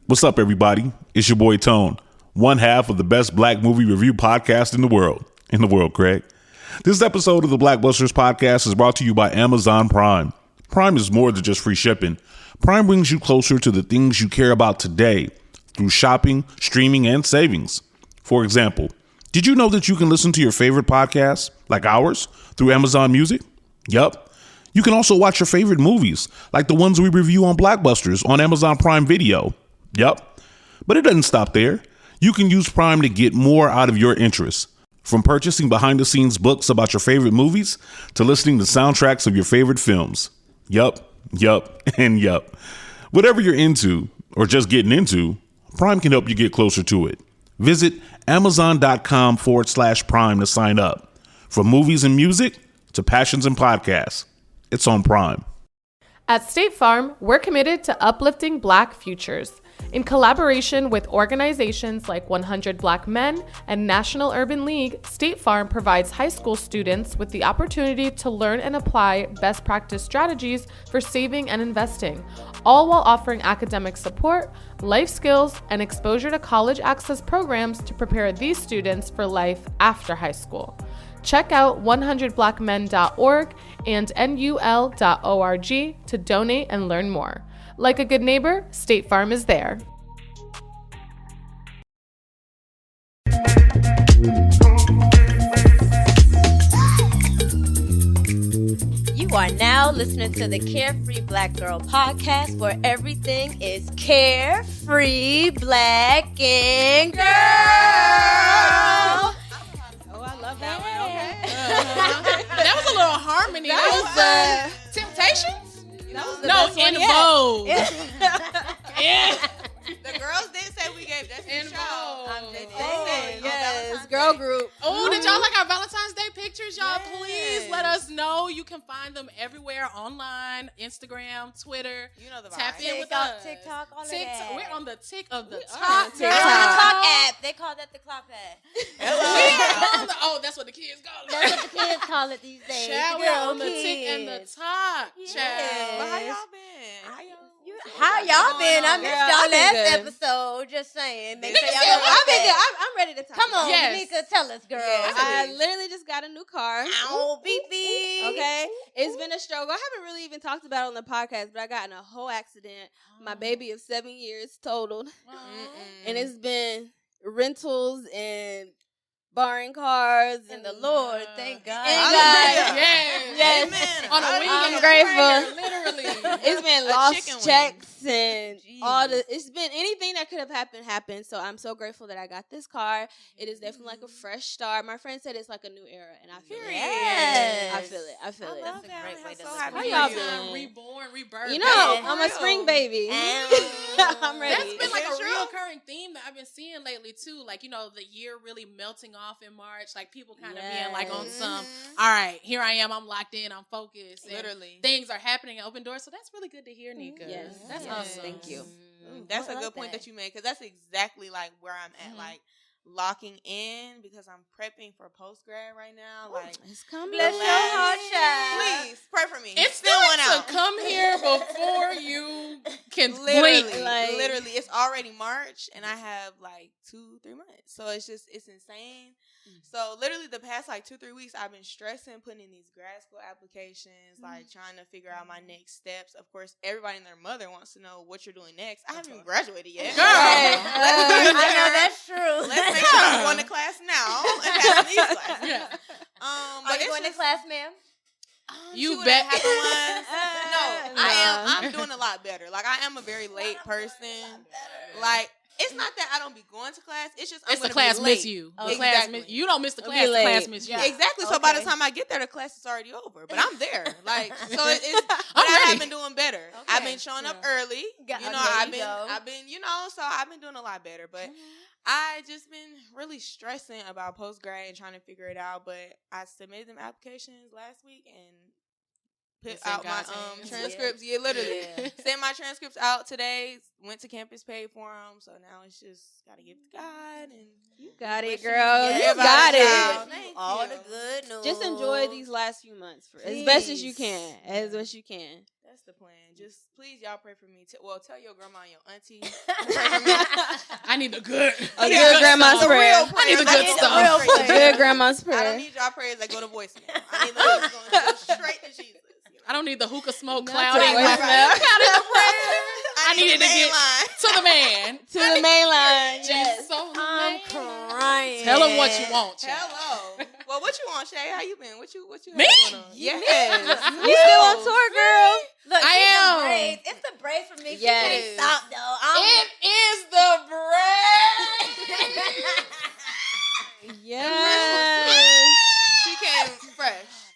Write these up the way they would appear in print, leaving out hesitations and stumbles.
What's up, everybody? It's your boy Tone, one half of the best black movie review podcast in the world. Craig. This episode of the Blackbusters podcast is brought to you by Amazon Prime. Prime is more than just free shipping. Prime brings you closer to the things you care about today through shopping, streaming, and savings. For example, did you know that you can listen to your favorite podcasts, like ours, through Amazon Music? Yup. You can also watch your favorite movies, like the ones we review on Blackbusters on Amazon Prime Video. Yup. But it doesn't stop there. You can use Prime to get more out of your interests. From purchasing behind-the-scenes books about your favorite movies to listening to soundtracks of your favorite films. Yup, and yup. Whatever you're into, or just getting into, Prime can help you get closer to it. Visit Amazon.com/Prime to sign up. From movies and music to passions and podcasts, it's on Prime. At State Farm, we're committed to uplifting Black futures. In collaboration with organizations like 100 Black Men and National Urban League, State Farm provides high school students with the opportunity to learn and apply best practice strategies for saving and investing, all while offering academic support, life skills, and exposure to college access programs to prepare these students for life after high school. Check out 100blackmen.org and nul.org to donate and learn more. Like a good neighbor, State Farm is there. You are now listening to the Carefree Black Girl podcast, where everything is carefree, black, and girl. Oh, I love that one. Okay. That was a little harmony. That was Temptations? That was the No, best one in yet. Vogue. Yeah. The girls did say we gave Destiny In a shout. Vogue. Yes, girl group. Oh, did y'all like our Valentine's Day pictures? Y'all, please let us know. You can find them everywhere online, Instagram, Twitter. You know the vibe. Tap in with us. TikTok, all of TikTok. that. We're on the tick of the On top. the clock app. They call that the clock app. Oh, that's what the kids call it. That's what the kids call it these days. Child, The we're girl on the tick and the kids. top. Yes. Child. But how y'all been? How y'all been? I missed Girl, y'all I've been last good. episode. Just saying. Make Nika sure y'all said, go I've watch been that. I'm ready to talk. Come on, Yes. Nika, tell us, girl. Yes. I literally just got a new car. Ow, beep beep. Okay, it's been a struggle. I haven't really even talked about it on the podcast, but I got in a whole accident. My baby of 7 years totaled, and it's been rentals and borrowing cars And the Lord, thank God. And Yes. Yes. Amen. On a I- weekend. I'm grateful. Literally. It's been A chicken lost wing. checks and all the. Jeez. It's been anything that could have happened. So I'm so grateful that I got this car. It is definitely like a fresh start. My friend said it's like a new era, and I feel it. Yes. I feel it. I feel it. love That's a great way to so look happy at for it. y'all You. been? Reborn, rebirth. You know, Yeah. I'm a spring baby. I'm ready. That's been like a Is it true? reoccurring theme that I've been seeing lately too. Like, you know, the year really melting off in March. Like people kind of being like on some, all right, here I am, I'm locked in, I'm focused. And Literally. things are happening at Open Doors. So that's really good to hear, Nika. Yes. That's Yes. awesome. Thank you. That's I a love good point that. that you made, because that's exactly like where I'm at. Mhm. Like locking in, because I'm prepping for post grad right now. Like, It's coming. Bless your heart, child. please pray for me. It's Fill one still out. to come here before you can Literally, blink. Like- literally, it's already March, and I have like 2-3 months. So it's insane. So literally, the past like 2-3 weeks, I've been stressing, putting in these grad school applications, like trying to figure out my next steps. Of course, everybody and their mother wants to know what you're doing next. I haven't even graduated yet. Girl. I know that's true. Let's make sure I'm going to class now and passing these classes. Yeah. Are But you going to class, ma'am? You 2.5 bet. ones. No, No. I'm doing a lot better. Like, I am a very late person. Like, it's not that I don't be going to class. It's just I'm It's the gonna class be late. miss you. The Exactly. class miss, you don't miss the It'll class. be The class late. miss you. Yeah. Exactly. So by the Okay. time I get there, the class is already over. But I'm there. Like, so it's. But I'm I ready. have been doing better. I've Okay. been showing up Yeah. early. Got- You know, there you go. I've been, so I've been doing a lot better. But I just been really stressing about post grad and trying to figure it out. But I submitted them applications last week and put It's in out my God's hands. transcripts. Yeah, literally. Yeah. Sent my transcripts out today. Went to campus, paid for them. So now it's just gotta give it to God and You got it, Wishing girl. you You everybody got child. it. Thank All you. the good news. Just enjoy these last few months as best as you can. As best you can. That's the plan. Just please, y'all pray for me. Tell your grandma and your auntie. Pray for me. I need the good. A good grandma's The prayer. real I need the prayers. good the stuff. real A prayers. good grandma's I don't prayer. need y'all prayers that go to voicemail. I need those going to go straight to Jesus. I don't need the hookah smoke Not clouding to my voicemail. clouding the prayer. I needed to the main get line. to the man. To the main line. Jesus, so I'm man. crying. Tell him what you want, child. Hello. Well, what you want, Shay? How you been? What you Me? have going on? Yes. You still on tour, girl? Look, I it's am. the braids. It's the braids for me. She Yes. can't stop though. It is the bread. Yes. She came fresh.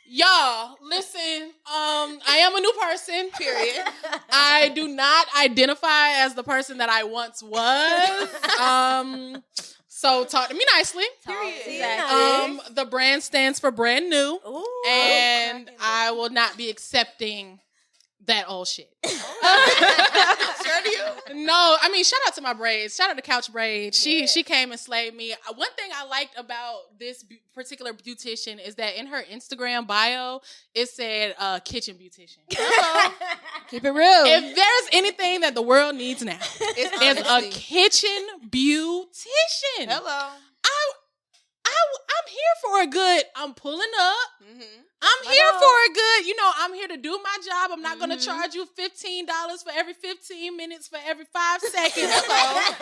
Y'all, listen. I am a new person. Period. I do not identify as the person that I once was. So talk to me nicely. Period. The brand stands for brand new, Ooh, and cracking I will not be accepting that old shit. Sure do you? No, I mean, shout out to my braids. Shout out to Couch Braids. She came and slayed me. One thing I liked about this particular beautician is that in her Instagram bio, it said kitchen beautician. Keep it real. If there's anything that the world needs now, it's a honesty. kitchen beautician. Hello. I'm here for a good, I'm pulling up. Mm-hmm. I'm here for a good, I'm here to do my job. I'm not going to charge you $15 for every 15 minutes for every 5 seconds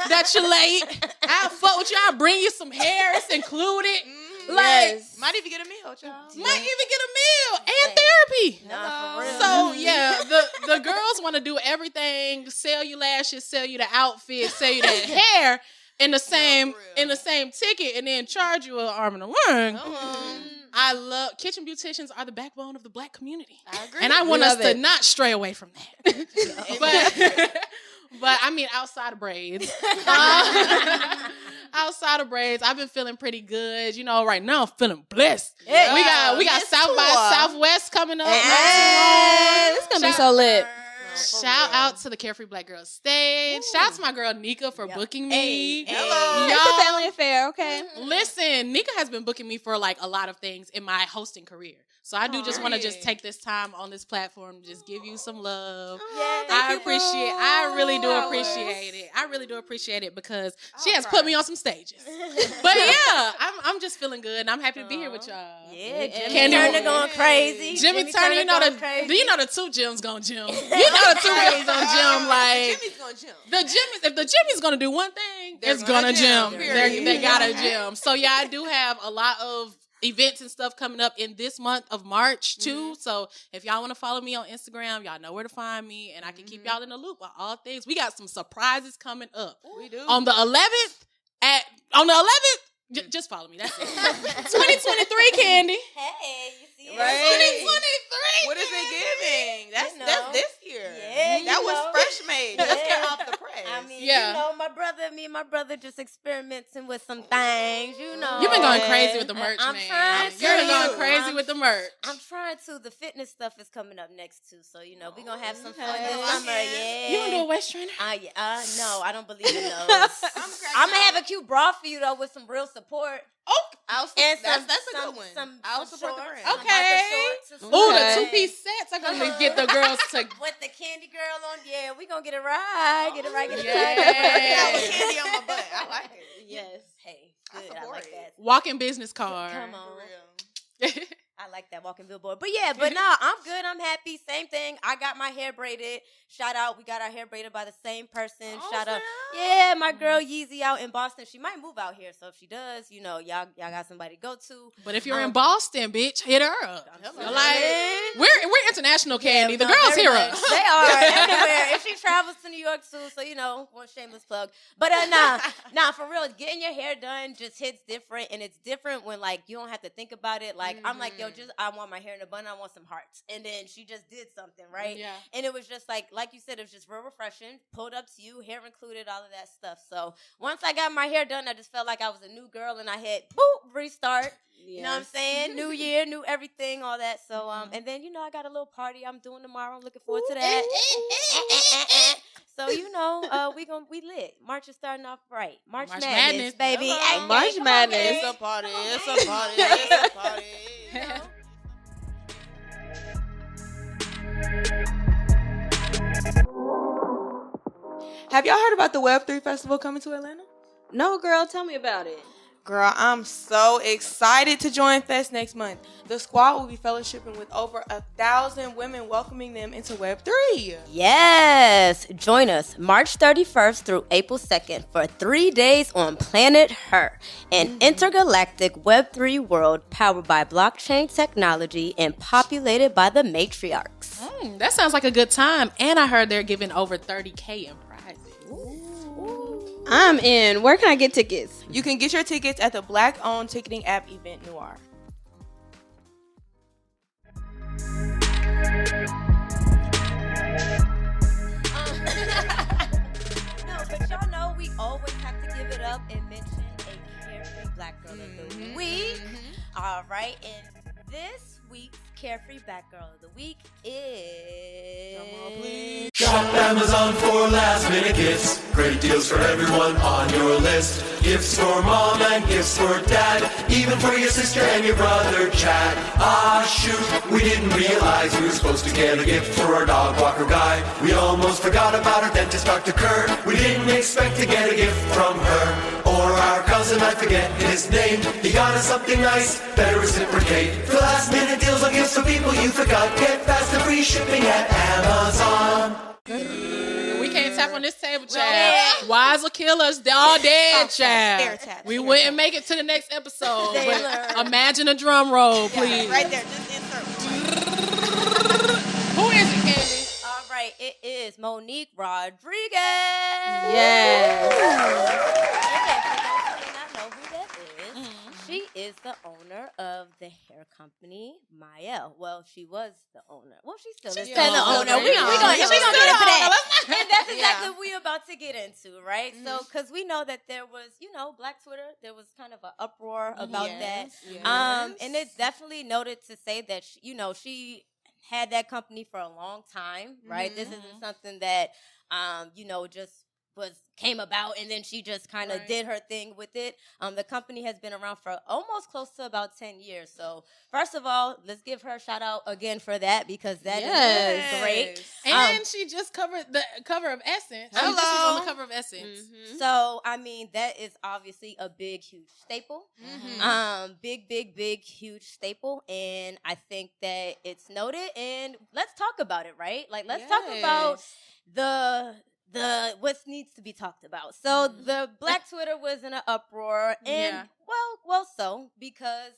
that you're late. I'll fuck with you. I'll bring you some hair. It's included. Mm-hmm. Like, Might even get a meal, child. might even get a meal and therapy. Nah, for real. So yeah, the girls want to do everything, sell you lashes, sell you the outfit, sell you the hair in the same ticket, and then charge you an arm and a leg. I love kitchen beauticians are the backbone of the Black community, I agree. and I want us Love to it. not stray away from that. But I mean, outside of braids, I've been feeling pretty good. Right now I'm feeling blessed. Yeah. We got Yes, South by tour. Southwest coming up. Hey, it's gonna be so lit. Shout out to the Carefree Black Girl stage. Shout out to my girl Nika for booking me. Hello. It's a Y'all, family affair, okay? listen, Nika has been booking me for like a lot of things in my hosting career. So I do just want to just Period. take this time on this platform to just give you some love. Yeah, I really do Flowers. appreciate it. I really do appreciate it because she I'll has cry. put me on some stages. But yeah, I'm just feeling good and I'm happy to be here with y'all. Yeah, Jimmy Candy Turner Raine. going crazy. Jimmy Turner, do going crazy. you know the two Jims gonna gym? You know the two Jims gonna gym like Jimmy's gonna gym. if the Jimmy's gonna do one thing, They're it's gonna gym. gym. They gotta gym. So yeah, I do have a lot of events and stuff coming up in this month of March too. So if y'all want to follow me on Instagram, y'all know where to find me, and I can keep y'all in the loop on all things. We got some surprises coming up We do. on the 11th. Just follow me. That's it. 2023, Candy. Hey, you see it? Right. 2023. What is it giving? That's You know. that's this year. Yeah, you that was know. fresh made. Just Yeah. came off the press. I mean, Yeah. me and my brother just experimenting with some things, You've been going crazy with the merch, I'm man. trying You've been to. going crazy I'm- with the merch. I'm trying to. The fitness stuff is coming up next too, so we're gonna have some fun Okay. this summer. Yeah. You gonna do a waist trainer? No, I don't believe in those. I'm gonna have a cute bra for you though with some real support. I'll And that's a some- good one. some- I'll some support the shorts, brand. some Okay. biker shorts and some Ooh, the Okay. 2-piece sets are gonna get the girls to. with the candy girl on. Yeah, we gonna get it right. Get it right. Get it Yeah. That was right. candy on my butt. I like it. Yes. Hey, I good. I support like it. that. Walking business card. Come on. For real. I like that walking billboard. But yeah, but no, I'm good. I'm happy. Same thing. I got my hair braided. Shout out. We got our hair braided by the same person. Shout out. Yeah, my girl Yeezy out in Boston. She might move out here. So if she does, y'all got somebody to go to. But if you're in Boston, bitch, hit her up. Hello. Like we're international, Candy. The No, girls very hear much. us. They are everywhere. If she travels to New York too, so one shameless plug. But nah, for real, getting your hair done just hits different, and it's different when like you don't have to think about it. Like I'm like, yo, I want my hair in a bun. I want some hearts, and then she just did something, right? Yeah. And it was just like you said, it was just real refreshing. Pulled up to you, hair included, all of that stuff. So once I got my hair done, I just felt like I was a new girl, and I had restart. You know what I'm saying? New year, new everything, all that. So, and then, I got a little party I'm doing tomorrow. I'm looking forward to that. So, we lit. March is starting off right. March March Madness, Madness. baby. Hello. Hey, March come on, Madness. baby. It's a party. It's a party. It's a party. You know? Have y'all heard about the Web3 Festival coming to Atlanta? No, girl, tell me about it. Girl, I'm so excited to join Fest next month. The squad will be fellowshipping with over 1,000 women, welcoming them into Web3. Yes, join us March 31st through April 2nd for 3 days on Planet Her, an intergalactic Web3 world powered by blockchain technology and populated by the matriarchs. That sounds like a good time. And I heard they're giving over $30K in prizes. I'm in. Where can I get tickets? You can get your tickets at the Black-owned ticketing app Event Noir. No, but y'all know we always have to give it up and mention a Carefree Black Girl of the Week. All right, and this week's Carefree Black Girl of the Week is... Come on, please. Shop Amazon for last minute gifts. Great deals for everyone on your list. Gifts for mom and gifts for dad. Even for your sister and your brother Chad. Ah shoot, we didn't realize we were supposed to get a gift for our dog walker guy. We almost forgot about our dentist Dr. Kerr. We didn't expect to get a gift from her. Or our cousin, I forget his name. He got us something nice, better reciprocate. For last minute deals on gifts for people you forgot. Get fast and free shipping at Amazon. We can't tap on this table, child. Wize will kill us. They're all dead, child. We wouldn't make it to the next episode. But imagine a drum roll, please. Right there, just insert. Who is it, Candy? All right, it is Monique Rodriguez. Yes. And for those who may not know who that is, she is the owner of the hair company Mael. Well, she was the owner. Well, she's still is the owner. We're gonna get into that. And that's exactly what we're about to get into, right? So, because we know that there was, Black Twitter, there was kind of an uproar about that. And it's definitely noted to say that, she had that company for a long time, right? This isn't something that, just came about and then she just kind of did her thing with it. The company has been around for almost close to about 10 years. So first of all, let's give her a shout out again for that because that is great. And she just covered the cover of Essence. She just was on the cover of Essence. So, I mean, that is obviously a big, huge staple. Big, huge staple. And I think that it's noted. And let's talk about it, right? Like, let's talk about the what needs to be talked about. So the Black Twitter was in an uproar, and so because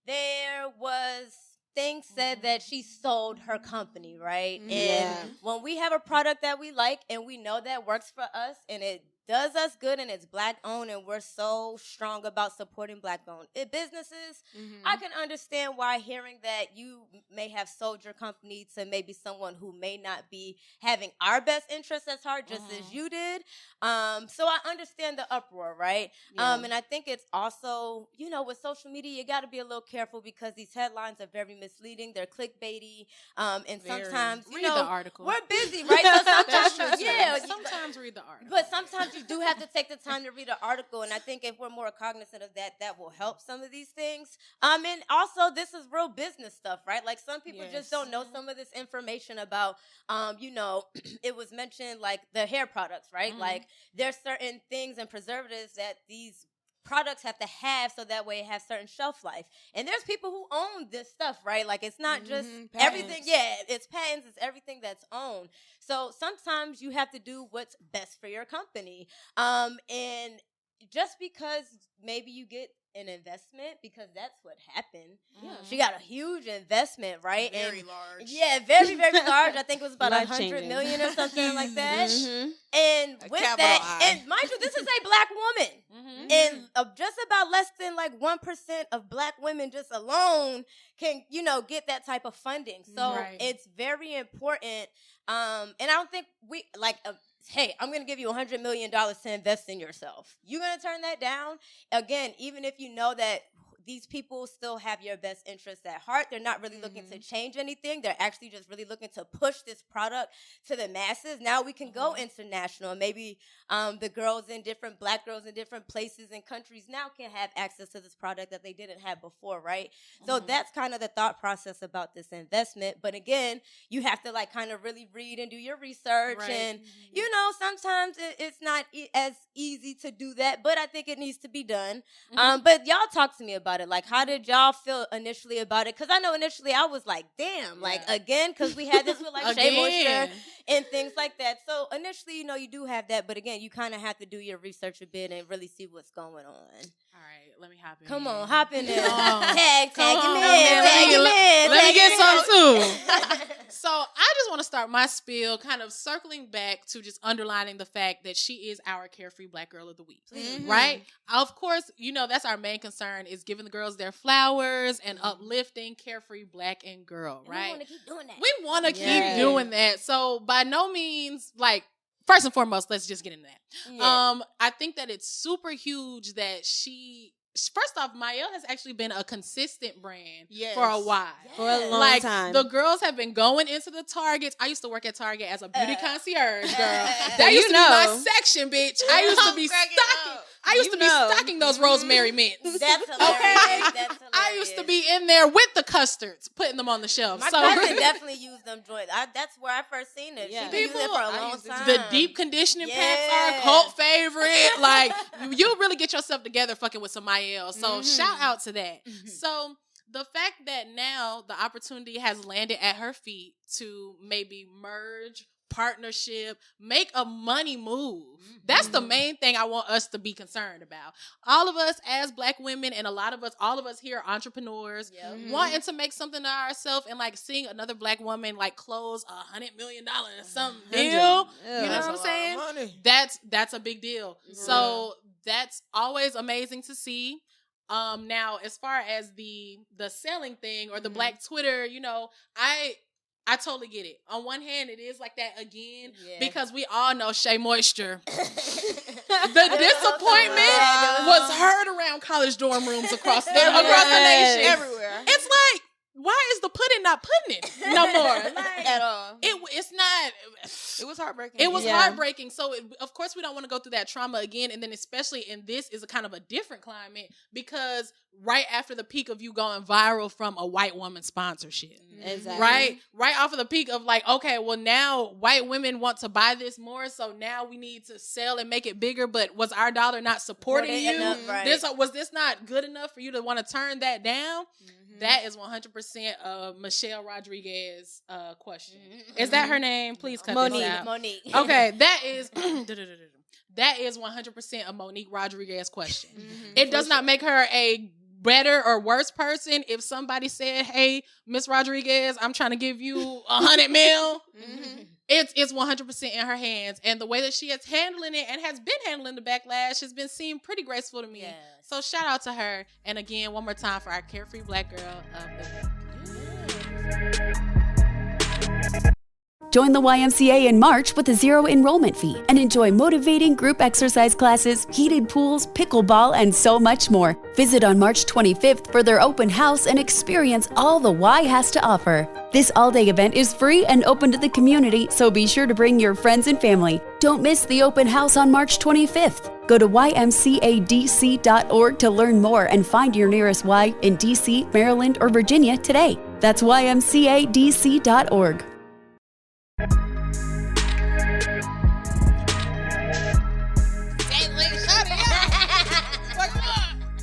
there was things said that she sold her company, right? And when we have a product that we like and we know that works for us and it does us good and it's Black owned and we're so strong about supporting Black owned businesses, I can understand why hearing that you may have sold your company to maybe someone who may not be having our best interests at heart just as you did. So I understand the uproar, right? And I think it's also, with social media, you got to be a little careful because these headlines are very misleading. They're clickbaity. And sometimes, read the article. We're busy, right? So sometimes, sometimes read the article. But sometimes you do have to take the time to read an article, and I think if we're more cognizant of that, that will help some of these things. And also, this is real business stuff, right? Like, some people just don't know some of this information about, it was mentioned, like, the hair products, right? Like, there's certain things and preservatives that these products have to have so that way it has certain shelf life. And there's people who own this stuff, right? Like, it's not just everything. Yeah, it's patents. It's everything that's owned. So sometimes you have to do what's best for your company. And just because maybe you get an investment, because that's what happened. She got a huge investment, right? Very large. Yeah, very, very large. I think it was about $100 million or something like that. And with that, and mind you, this is a Black woman. And just about less than like 1% of Black women just alone can, get that type of funding. So it's very important. And I don't think we, like, hey, I'm going to give you $100 million to invest in yourself. You're going to turn that down? Again, even if you know that these people still have your best interests at heart. They're not really looking to change anything. They're actually just really looking to push this product to the masses. Now we can go international. Maybe the girls in different, Black girls in different places and countries now can have access to this product that they didn't have before, right? So that's kind of the thought process about this investment. But again, you have to like kind of really read and do your research. And, you know, sometimes it's not as easy to do that, but I think it needs to be done. But y'all talk to me about it. Like, how did y'all feel initially about it? Because I know initially I was like, damn, like, again, because we had this with like Shea Moisture and things like that. So initially, you know, you do have that, but again, you kind of have to do your research a bit and really see what's going on. All right, let me hop in. Come on, hop in there. Tag him in. Let me get some too. So I just want to start my spiel kind of circling back to just underlining the fact that she is our Carefree Black Girl of the Week, right? Of course, you know, that's our main concern is giving the girls their flowers and uplifting Carefree Black and Girl, right? We want to keep doing that. We want to keep doing that. So by no means, like, first and foremost, let's just get into that. Yeah. I think that it's super huge that first off, Mael has actually been a consistent brand for a while. For a long time. The girls have been going into the Targets. I used to work at Target as a beauty concierge, girl. So That used to be my know. section, bitch. I used to be stocking. I used to be stocking those rosemary mints. That's hilarious. Okay? That's hilarious. I used to be in there with the custards, putting them on the shelf. My cousin definitely used them joints. That's where I first seen it. Yeah. She been using it for a long time. The deep conditioning packs are a cult favorite. Like, you really get yourself together fucking with some Mael. So shout out to that. So the fact that now the opportunity has landed at her feet to maybe merge, partnership, make a money move. That's the main thing I want us to be concerned about. All of us as Black women and all of us here are entrepreneurs, wanting to make something of ourselves and like seeing another Black woman like close $100 million or something deal. You know what I'm saying? That's a big deal. So that's always amazing to see. Now, as far as the selling thing or the Black Twitter, you know, I totally get it. On one hand, it is like that again because we all know Shea Moisture. The disappointment was heard around college dorm rooms across the nation. Everywhere. It's like, why is the pudding not pudding no more? Like, At all. It's not. It was heartbreaking. It was heartbreaking. So, of course, we don't want to go through that trauma again. And then especially in this is a kind of a different climate because right after the peak of you going viral from a white woman sponsorship. Exactly. Right off of the peak of like, okay, well, now white women want to buy this more. So now we need to sell and make it bigger. But was our dollar not supporting you? Was this not good enough for you to want to turn that down? That is 100% a Michelle Rodriguez question. Is that her name? Please cut this out. Monique. Okay, that is 100% a Monique Rodriguez question. It does not make her a better or worse person if somebody said, "Hey, Miss Rodriguez, I'm trying to give you $100 million." It's 100% in her hands, and the way that she is handling it and has been handling the backlash has been seemed pretty graceful to me. Yes. So shout out to her, and again, one more time for our Carefree Black Girl of the Week. Join the YMCA in March with a zero enrollment fee and enjoy motivating group exercise classes, heated pools, pickleball, and so much more. Visit on March 25th for their open house and experience all the Y has to offer. This all-day event is free and open to the community, so be sure to bring your friends and family. Don't miss the open house on March 25th. Go to ymcadc.org to learn more and find your nearest Y in DC, Maryland, or Virginia today. That's ymcadc.org.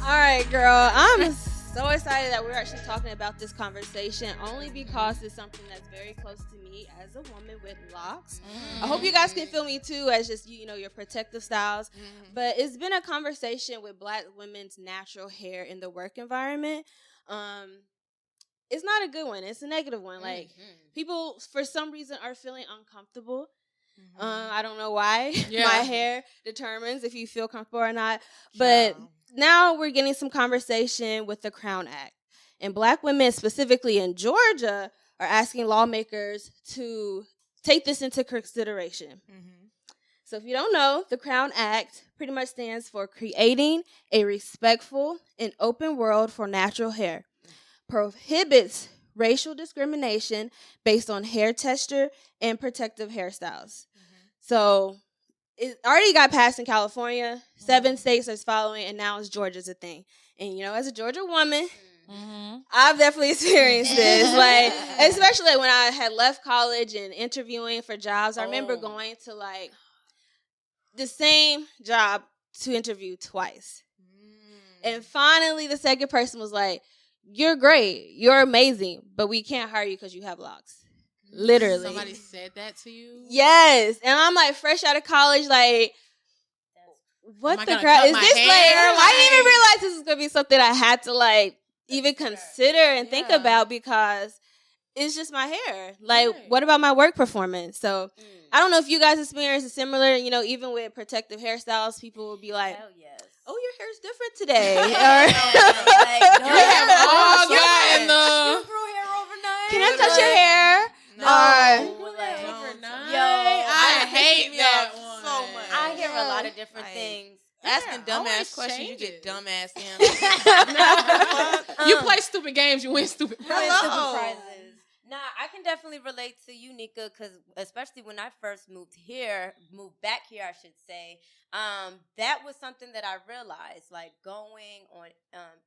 All right, girl. I'm so excited that we're actually talking about this conversation only because it's something that's very close to me as a woman with locks. I hope you guys can feel me too as just, you know, your protective styles. But it's been a conversation with Black women's natural hair in the work environment. It's not a good one. It's a negative one. Like, people, for some reason, are feeling uncomfortable. I don't know why. My hair determines if you feel comfortable or not. But now we're getting some conversation with the Crown Act. And Black women, specifically in Georgia, are asking lawmakers to take this into consideration. So if you don't know, the Crown Act pretty much stands for creating a respectful and open world for natural hair. Prohibits racial discrimination based on hair texture and protective hairstyles. So it already got passed in California. 7 states are following, and now it's Georgia's a thing. And as a Georgia woman, I've definitely experienced this. Like, especially like when I had left college and interviewing for jobs. I remember going to like the same job to interview twice. And finally, the second person was like, "You're great. You're amazing, but we can't hire you because you have locks." Literally. Somebody said that to you? Yes. And I'm like fresh out of college, like, what the crap? Is this like, I didn't even realize this is going to be something I had to like even consider and think about because it's just my hair. Like, what about my work performance? So I don't know if you guys experience a similar, even with protective hairstyles, people will be like, Hell yes. "Oh, your hair's different today." Like, We have all gotten you grew hair overnight. Can I touch your hair? I hate that one. So much. I hear a lot of different Like, things. Asking dumbass always questions, you change get it. dumbass answers. You play stupid games, you win stupid prizes. Hello. Prizes. Nah, I can definitely relate to you, Nika, because especially when I first moved back here, I should say, that was something that I realized, like going on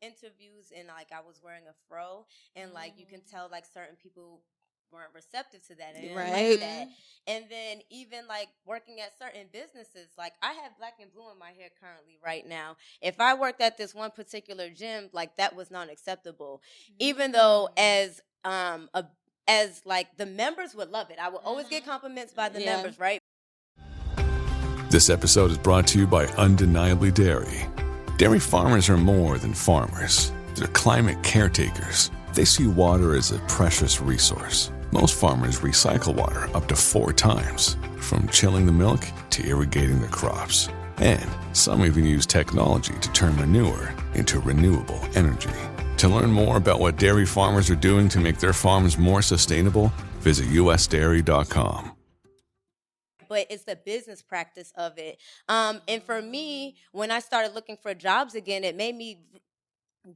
interviews and like I was wearing a fro, and like you can tell like certain people weren't receptive to that, and like that. And then even like working at certain businesses, like I have black and blue in my hair currently right now. If I worked at this one particular gym, like that was not acceptable, even though as like the members would love it. I would always get compliments by the members, right? This episode is brought to you by Undeniably Dairy. Dairy farmers are more than farmers. They're climate caretakers. They see water as a precious resource. Most farmers recycle water up to 4 times, from chilling the milk to irrigating their crops. And some even use technology to turn manure into renewable energy. To learn more about what dairy farmers are doing to make their farms more sustainable, visit usdairy.com. But it's the business practice of it. And for me, when I started looking for jobs again, it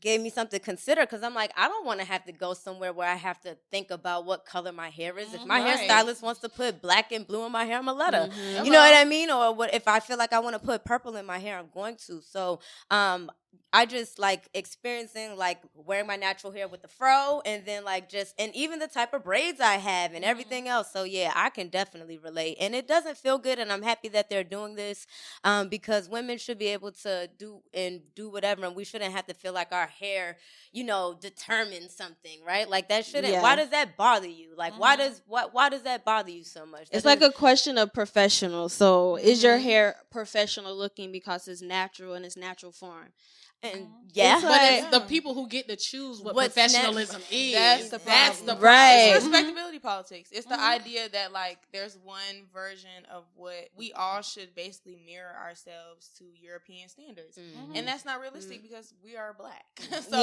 gave me something to consider, because I'm like, I don't want to have to go somewhere where I have to think about what color my hair is. If my hairstylist wants to put black and blue in my hair, I'm going to let her. You know what I mean? Or what if I feel like I want to put purple in my hair, I'm going to. So I just like experiencing like wearing my natural hair with the fro, and then like and even the type of braids I have and everything else. So yeah, I can definitely relate, and it doesn't feel good, and I'm happy that they're doing this, because women should be able to do whatever, and we shouldn't have to feel like our hair, determines something, right? Like that shouldn't. Why does that bother you? Like why does that bother you so much? It's like a question of professional. So is your hair professional looking because it's natural in its natural form? And but it's the people who get to choose what professionalism is. That's the problem. Right. It's respectability politics. It's the idea that like there's one version of what we all should basically mirror ourselves to European standards, and that's not realistic because we are black. So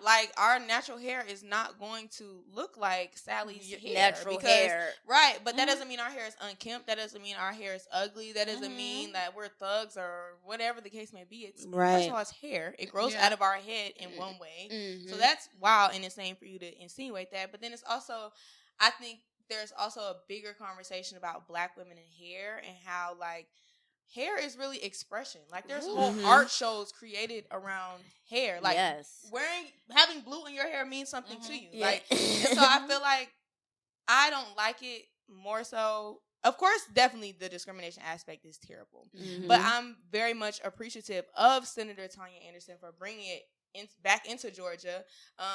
like our natural hair is not going to look like Sally's hair. Right? But that doesn't mean our hair is unkempt. That doesn't mean our hair is ugly. That doesn't mean that we're thugs or whatever the case may be. It's first of all, it's hair. It grows out of our head in one way. So that's wild and insane for you to insinuate that. But then it's also, I think there's also a bigger conversation about black women and hair, and how like hair is really expression. Like there's whole art shows created around hair. Like having blue in your hair means something to you. Like, and so I feel like I don't like it more so. Of course, definitely the discrimination aspect is terrible. But I'm very much appreciative of Senator Tanya Anderson for bringing it back into Georgia.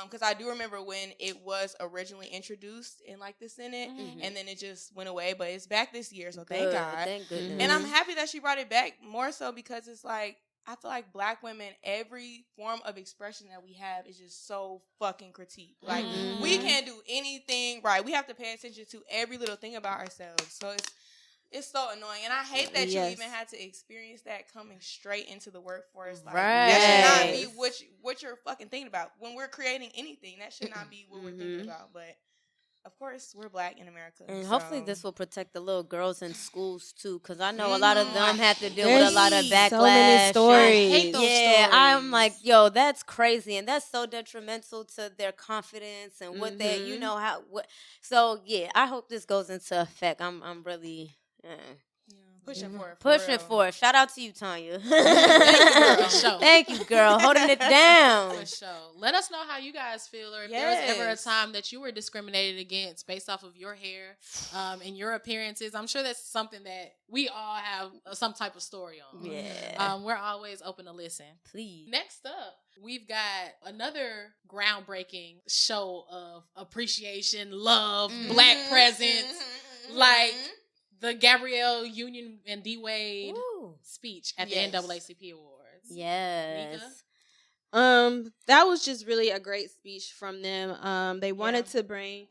Because I do remember when it was originally introduced in like the Senate, and then it just went away. But it's back this year, so thank God. Thank goodness. And I'm happy that she brought it back, more so because it's like, I feel like black women, every form of expression that we have is just so fucking critiqued. Like, we can't do anything right. We have to pay attention to every little thing about ourselves. So it's so annoying. And I hate that you even had to experience that coming straight into the workforce. Like, that should not be what you're fucking thinking about. When we're creating anything, that should not be what we're thinking about. But of course, we're Black in America. And so. hopefully this will protect the little girls in schools, too, because I know a lot of them have to deal with a lot of backlash. So many stories. I hate those stories. I'm like, yo, that's crazy. And that's so detrimental to their confidence and what they, you know, how. So, yeah, I hope this goes into effect. I'm really... Pushing for it. Pushing for it. Shout out to you, Tanya. Sure. Thank you, girl. Holding it down. For sure. Let us know how you guys feel, or if there was ever a time that you were discriminated against based off of your hair and your appearances. I'm sure that's something that we all have some type of story on. Yeah. We're always open to listen. Please. Next up, we've got another groundbreaking show of appreciation, love, Black presence, like the Gabrielle Union and D Wade speech at the NAACP Awards. Yes. Nika? That was just really a great speech from them. They wanted to bring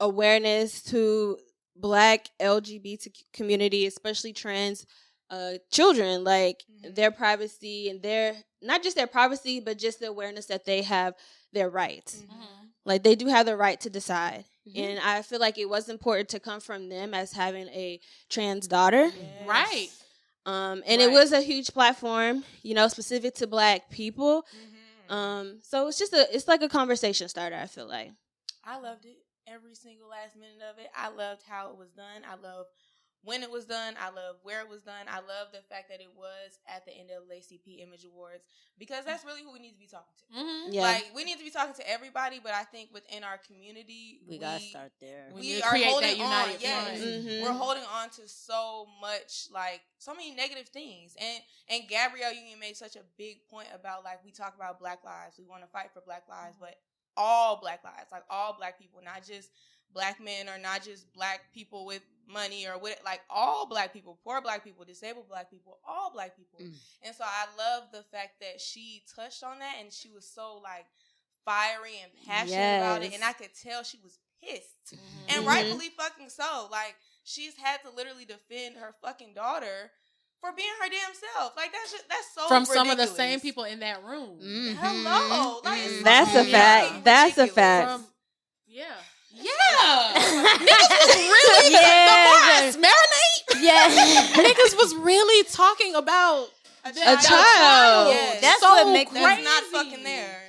awareness to Black LGBT community, especially trans children, like their privacy and their, not just their privacy, but just the awareness that they have their rights. Like they do have the right to decide. And I feel like it was important to come from them as having a trans daughter. Right. And it was a huge platform, you know, specific to Black people. So it's just it's like a conversation starter, I feel like. I loved it. Every single last minute of it. I loved how it was done. I love when it was done. I love where it was done. I love the fact that it was at the NAACP Image Awards, because that's really who we need to be talking to. Like, we need to be talking to everybody, but I think within our community, we gotta start there. We are holding on. Yes, we're holding on to so much, like so many negative things. And Gabrielle Union made such a big point about, like, we talk about Black lives. We want to fight for Black lives, but all Black lives, like all Black people, not just Black men or not just Black people with money or with, like all Black people, poor Black people, disabled Black people, all Black people. And so I love the fact that she touched on that, and she was so like fiery and passionate about it, and I could tell she was pissed, and rightfully fucking so. Like, she's had to literally defend her fucking daughter for being her damn self. Like, that's so from ridiculous. some of the same people in that room. Hello, like, it's so That's a fact. That's a fact. Niggas was really the more I marinate. Niggas was really talking about a child. Yes. That's so what makes That's not fucking theirs.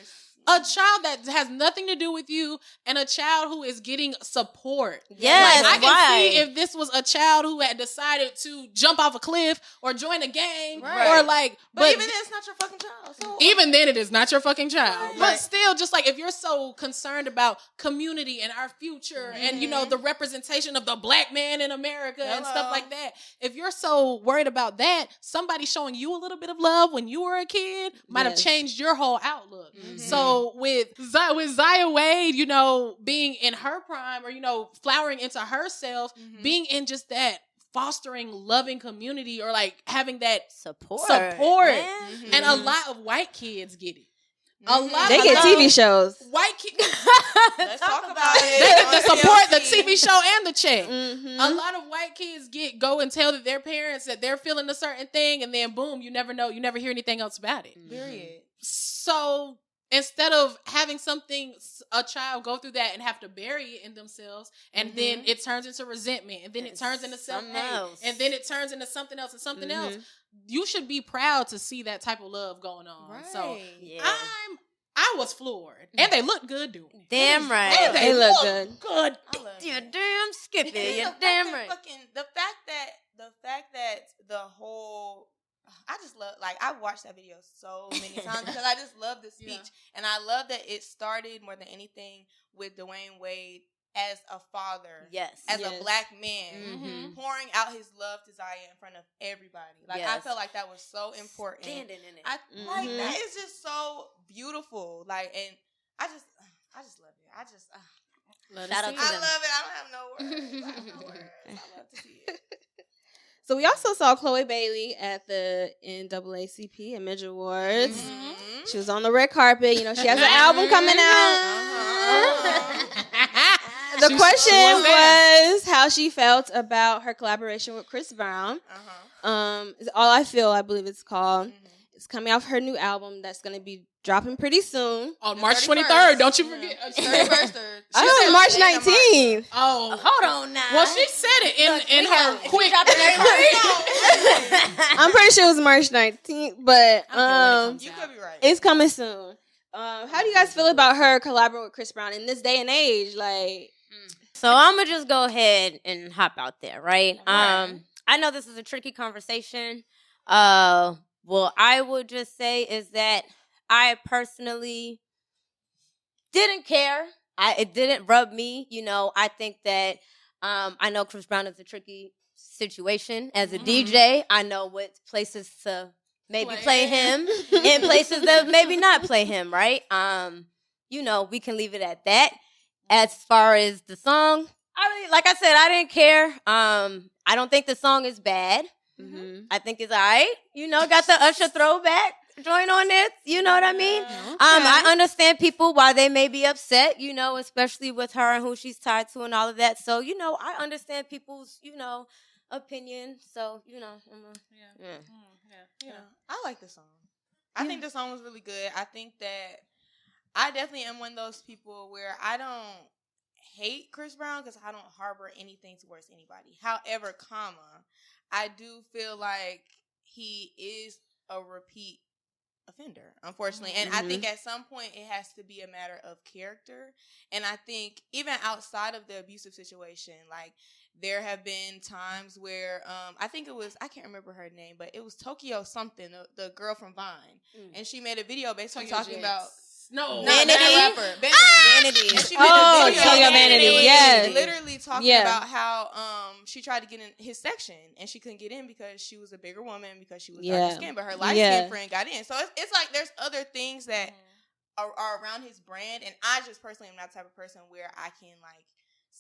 A child that has nothing to do with you, and a child who is getting support. Yes, like, I can see if this was a child who had decided to jump off a cliff or join a gang, or like. But even then, it's not your fucking child. So. Even then, it is not your fucking child. But still, just like if you're so concerned about community and our future, and you know the representation of the Black man in America and stuff like that, if you're so worried about that, somebody showing you a little bit of love when you were a kid might have changed your whole outlook. So with Zaya Wade, you know, being in her prime, or you know, flowering into herself, being in just that fostering, loving community, or like having that support. And a lot of white kids get it. They get TV shows. White kids. Let's talk about it. They get the support, the TV show, and the check. A lot of white kids go and tell their parents that they're feeling a certain thing, and then boom, you never know, you never hear anything else about it. Period. So instead of having a child go through that and have to bury it in themselves, and then it turns into resentment, and then it turns into self-hate, and then it turns into something else and something else, you should be proud to see that type of love going on. Right. So I was floored, and they look good doing it. Damn right. And they look good. You're damn Skippy. You're damn right. The fact that the whole, I just love, like, I've watched that video so many times because I just love the speech. And I love that it started more than anything with Dwayne Wade as a father, as a Black man, pouring out his love to Zaya in front of everybody. Like, I felt like that was so important. Standing in it. Like, that is just so beautiful. Like, and I just love it. I just, shout out to I them. love it. I don't have no words. I love to see it. So we also saw Chloe Bailey at the NAACP Image Awards. She was on the red carpet. You know, she has an album coming out. The question was how she felt about her collaboration with Chris Brown. All I Feel, I believe it's called. is coming off her new album that's going to be dropping pretty soon. On March 23rd, don't you forget. 31st. Oh, March 19th. Oh. Hold on now. Well, she said it in her quick. I'm pretty sure it was March 19th, but You could be right. it's coming soon. How do you guys feel about her collaborating with Chris Brown in this day and age? Like, So I'm gonna just go ahead and hop out there, right? I know this is a tricky conversation. Well, I would just say is that I personally didn't care. It didn't rub me. You know, I think that I know Chris Brown is a tricky situation as a DJ. I know what places to maybe play him and places that maybe not play him, right? You know, we can leave it at that. As far as the song, like I said, I didn't care. I don't think the song is bad. I think it's all right. You know, got the Usher throwback joint on it. You know what I mean? I understand people why they may be upset, you know, especially with her and who she's tied to and all of that. So, you know, I understand people's, you know, opinion. So, you know, Yeah. I like the song. I think the song was really good. I think that I definitely am one of those people where I don't hate Chris Brown because I don't harbor anything towards anybody. However, I do feel like he is a repeat offender, unfortunately. And I think at some point it has to be a matter of character. And I think even outside of the abusive situation, like there have been times where I think it was, I can't remember her name, but it was Tokyo something, the girl from Vine. And she made a video basically talking about Vanity. Vanity. And she made a video. Tokyo Vanity, yes. Literally talking about how she tried to get in his section and she couldn't get in because she was a bigger woman because she was darker skin, but her light skinned friend got in. So it's like there's other things that are around his brand, and I just personally am not the type of person where I can like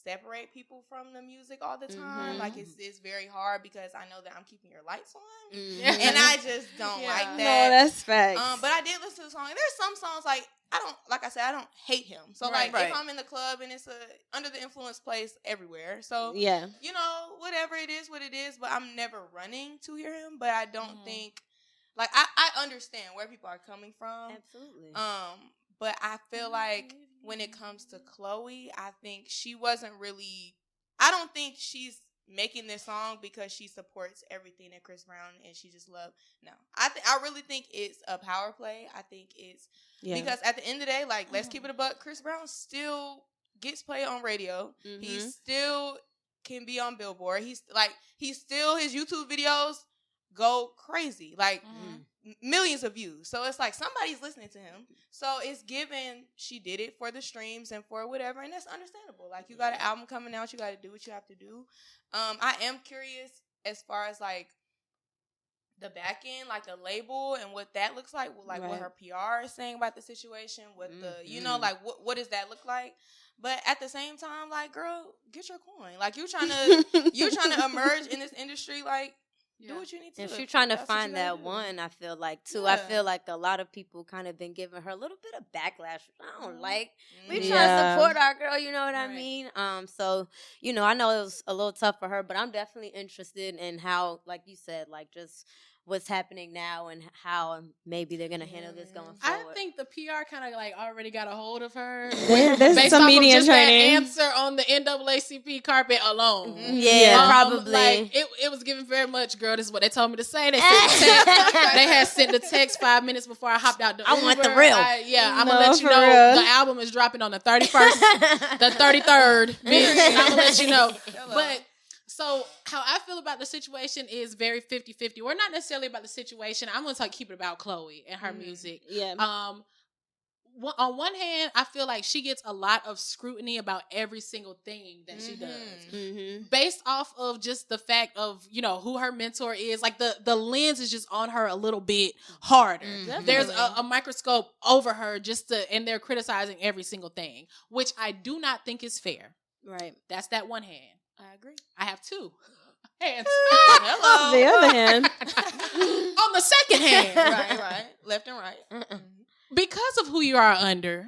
separate people from the music all the time. Like it's very hard because I know that I'm keeping your lights on, and I just don't like that. No, that's facts. But I did listen to the song, and there's some songs like I don't, like I said, I don't hate him. So if I'm in the club and it's a under the influence place everywhere, so you know, whatever it is, what it is. But I'm never running to hear him. But I don't think like I understand where people are coming from. Absolutely. But I feel like when it comes to Chloe, I think she wasn't really. I don't think she's making this song because she supports everything that Chris Brown and she just loved. No, I really think it's a power play. I think it's because at the end of the day, like let's keep it a buck. Chris Brown still gets played on radio. He still can be on Billboard. He's still his YouTube videos go crazy. Like. Millions of views. So it's like somebody's listening to him. So it's given she did it for the streams and for whatever, and that's understandable. Like you got an album coming out, you got to do what you have to do. I am curious as far as like the back end, like the label and what that looks like, like what her PR is saying about the situation, what the you know, like what does that look like? But at the same time, like girl, get your coin. Like you're trying to emerge in this industry, like. Do what you need to. And she's trying to find that one, I feel like, too. Yeah. I feel like a lot of people kind of been giving her a little bit of backlash. I don't like. We trying to support our girl, you know what I mean? So, you know, I know it was a little tough for her, but I'm definitely interested in how, like you said, like just what's happening now and how maybe they're going to handle this going forward. I think the PR kind of like already got a hold of her. There's based some off media of just training. that answer on the NAACP carpet alone. Yeah, probably. Like it was given very much, girl, this is what they told me to say. They sent the text. They had sent the text 5 minutes before I hopped out the Uber. I want the real. I'm going to let you know the album is dropping on the 31st, the 33rd, bitch. And I'm going to let you know. But so how I feel about the situation is very 50-50. We're not necessarily about the situation. I'm going to keep it about Chloe and her music. Yeah. On one hand, I feel like she gets a lot of scrutiny about every single thing that she does. Based off of just the fact of, you know, who her mentor is. Like the lens is just on her a little bit harder. There's a microscope over her and they're criticizing every single thing, which I do not think is fair. Right. That's that one hand. I agree. I have two hands. Hello. The other hand. On the second hand. Right. Left and right. Because of who you are under,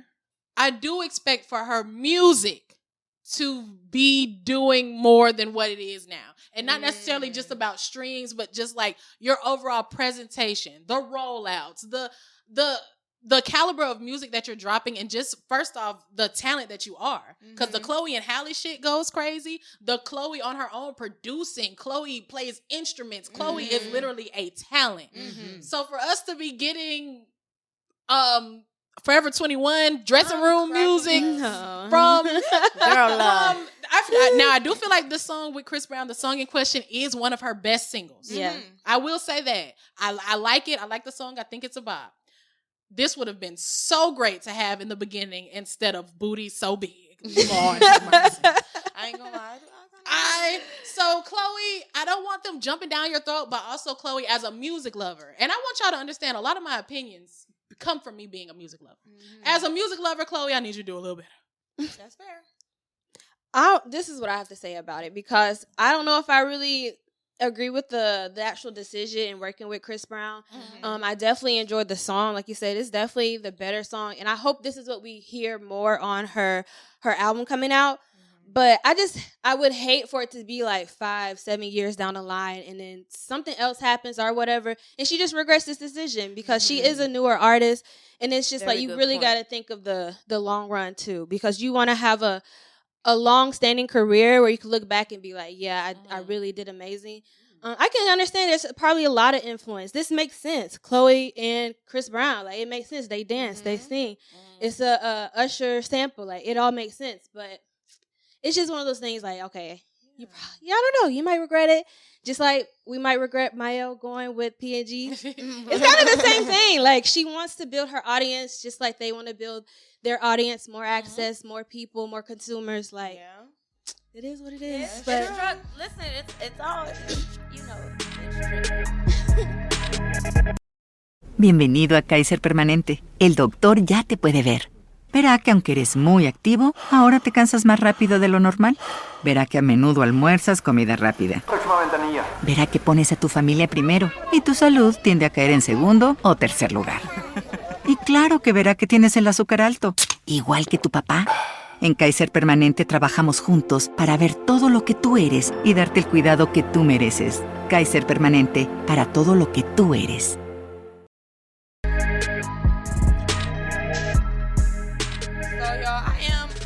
I do expect for her music to be doing more than what it is now. And not necessarily just about streams, but just like your overall presentation, the rollouts, the caliber of music that you're dropping, and just first off, the talent that you are. Because the Chloe and Halle shit goes crazy. The Chloe on her own producing. Chloe plays instruments. Chloe is literally a talent. So for us to be getting Forever 21 dressing room music from Girl love. now I do feel like the song with Chris Brown, the song in question, is one of her best singles. Yeah. I will say that. I like it. I like the song. I think it's a bop. This would have been so great to have in the beginning instead of Booty So Big. Lord have mercy. I ain't gonna lie. So Chloe, I don't want them jumping down your throat, but also Chloe as a music lover. And I want y'all to understand a lot of my opinions come from me being a music lover. As a music lover, Chloe, I need you to do a little better. That's fair. This is what I have to say about it, because I don't know if I really agree with the actual decision in working with Chris Brown. I definitely enjoyed the song. Like you said, it's definitely the better song. And I hope this is what we hear more on her album coming out. But I would hate for it to be like 5-7 years down the line and then something else happens or whatever, and she just regrets this decision, because she is a newer artist, and it's just Very like you good really point. got to think of the long run too, because you want to have a long-standing career where you can look back and be like, yeah, I really did amazing. I can understand there's probably a lot of influence. This makes sense. Chloe and Chris Brown, like, it makes sense. They dance, they sing. It's a Usher sample. Like, it all makes sense, but it's just one of those things like, okay, I don't know. You might regret it. Just like we might regret Mayo going with P&G. It's kind of the same thing. Like, she wants to build her audience just like they want to build their audience, more access, more people, more consumers. Like, it is what it is. It's But listen, it's all, you know, it's tricky. Bienvenido a Kaiser Permanente. El doctor ya te puede ver. Verá que aunque eres muy activo, ahora te cansas más rápido de lo normal. Verá que a menudo almuerzas comida rápida. Próxima ventanilla. Verá que pones a tu familia primero y tu salud tiende a caer en segundo o tercer lugar. Y claro que verá que tienes el azúcar alto, igual que tu papá. En Kaiser Permanente trabajamos juntos para ver todo lo que tú eres y darte el cuidado que tú mereces. Kaiser Permanente, para todo lo que tú eres.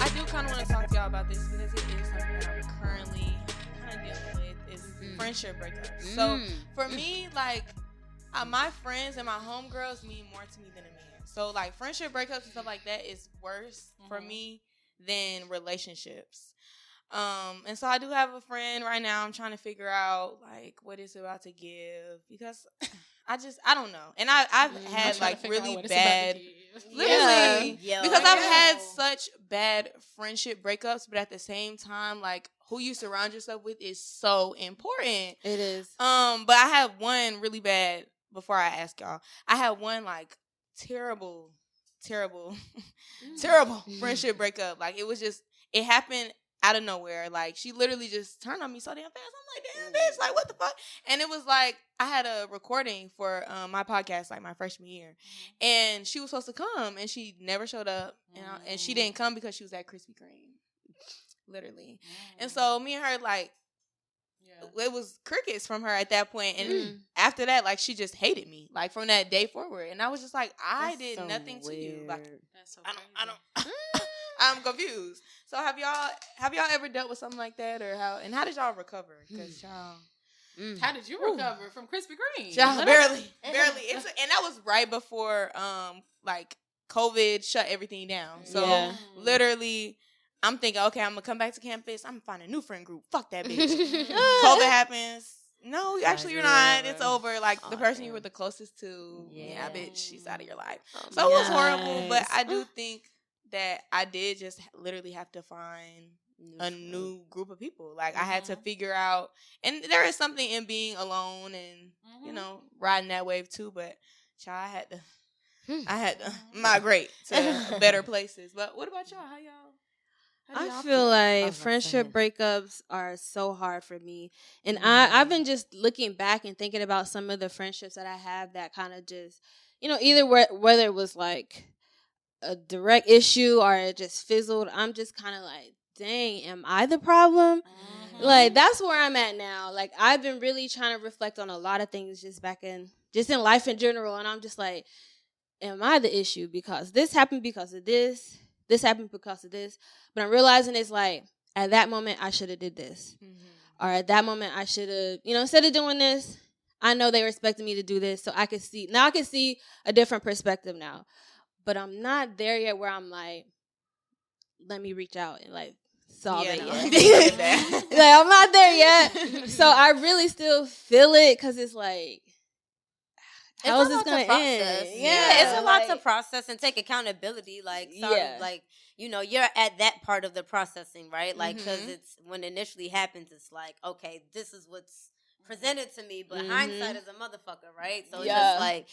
I do kind of want to talk to y'all about this, because it is something that I'm currently kind of dealing with, is friendship breakups. So for me, like, my friends and my homegirls mean more to me than a man. So like, friendship breakups and stuff like that is worse for me than relationships. And so I do have a friend right now. I'm trying to figure out like what it's about to give, because I don't know. And I've had like really bad, literally, because I've had such bad friendship breakups, but at the same time, like, who you surround yourself with is so important. it is. But I had one really bad, before I ask y'all, I had one like terrible friendship breakup. Like, it happened out of nowhere. Like, she literally just turned on me so damn fast. I'm like, damn, bitch, like, what the fuck? And it was like, I had a recording for my podcast, like, my freshman year. And she was supposed to come, and she never showed up. And she didn't come because she was at Krispy Kreme. Literally. And so me and her, like, it was crickets from her at that point. And after that, like, she just hated me, like, from that day forward. And I was just like, I did nothing to you. Like, That's so I don't I'm confused. So have y'all ever dealt with something like that, or how did y'all recover? Because y'all, How did you recover from Krispy Kreme? y'all barely. And that was right before like COVID shut everything down. So literally, I'm thinking, okay, I'm gonna come back to campus. I'm gonna find a new friend group. Fuck that bitch. COVID happens. No, actually, you're not. It's over. Like, the person you were the closest to, bitch, she's out of your life. So it was horrible, but I do think that I did just literally have to find a new group of people. Like, I had to figure out, and there is something in being alone and, you know, riding that wave too, but child, I had to migrate to better places. But what about y'all? How y'all I feel like friendship breakups are so hard for me. And I've been just looking back and thinking about some of the friendships that I have that kind of just, you know, either whether it was like a direct issue or it just fizzled. I'm just kind of like, dang, am I the problem? Like, that's where I'm at now. Like, I've been really trying to reflect on a lot of things just in life in general. And I'm just like, am I the issue? Because this happened because of this. This happened because of this. But I'm realizing it's like, at that moment, I should have did this. Or at that moment, I should have, instead of doing this, I know they were expecting me to do this. So I can see a different perspective now. But I'm not there yet where I'm like, let me reach out and like solve it yet. Like, I'm not there yet. So I really still feel it because it's like, how is this going to end? Yeah, it's a lot to process and take accountability. Like, you're at that part of the processing, right? Like, because it's when it initially happens, it's like, okay, this is what's presented to me, but hindsight is a motherfucker, right? So it's just like,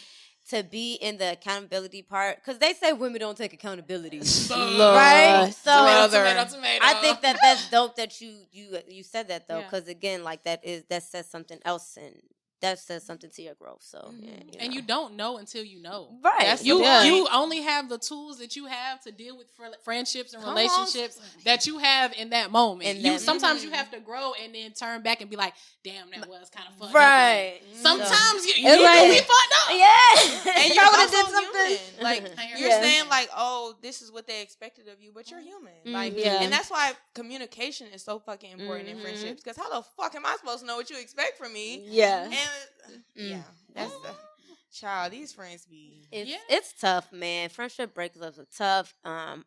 to be in the accountability part, because they say women don't take accountability, right? So tomato. I think that's dope that you said that though, because again, like that says something else, and that says something to your growth. So and you don't know until you know, right? You only have the tools that you have to deal with friendships and relationships that you have in that moment. Sometimes you have to grow and then turn back and be like, damn, that was kind of fun, right? Sometimes you like, be fucked up, and you would have did something. Like you're saying, like, oh, this is what they expected of you, but you're human, and that's why communication is so fucking important in friendships. Because how the fuck am I supposed to know what you expect from me? That's the child. These friends be it's tough, man. Friendship breakups are tough.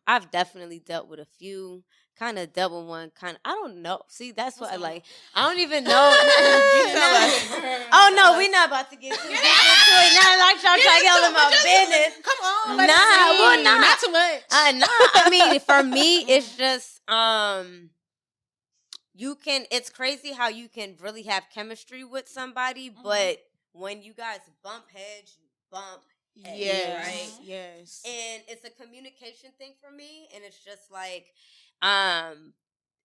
I've definitely dealt with a few. Kind of double one. I don't know. See, that's what I like. I don't even know. Oh no, we're not about to get too deep into it. Not like y'all trying to get all in my business. Come on, not too much. I mean, for me, it's just it's crazy how you can really have chemistry with somebody, but when you guys bump heads, you bump heads, right? Yes. And it's a communication thing for me, and it's just like,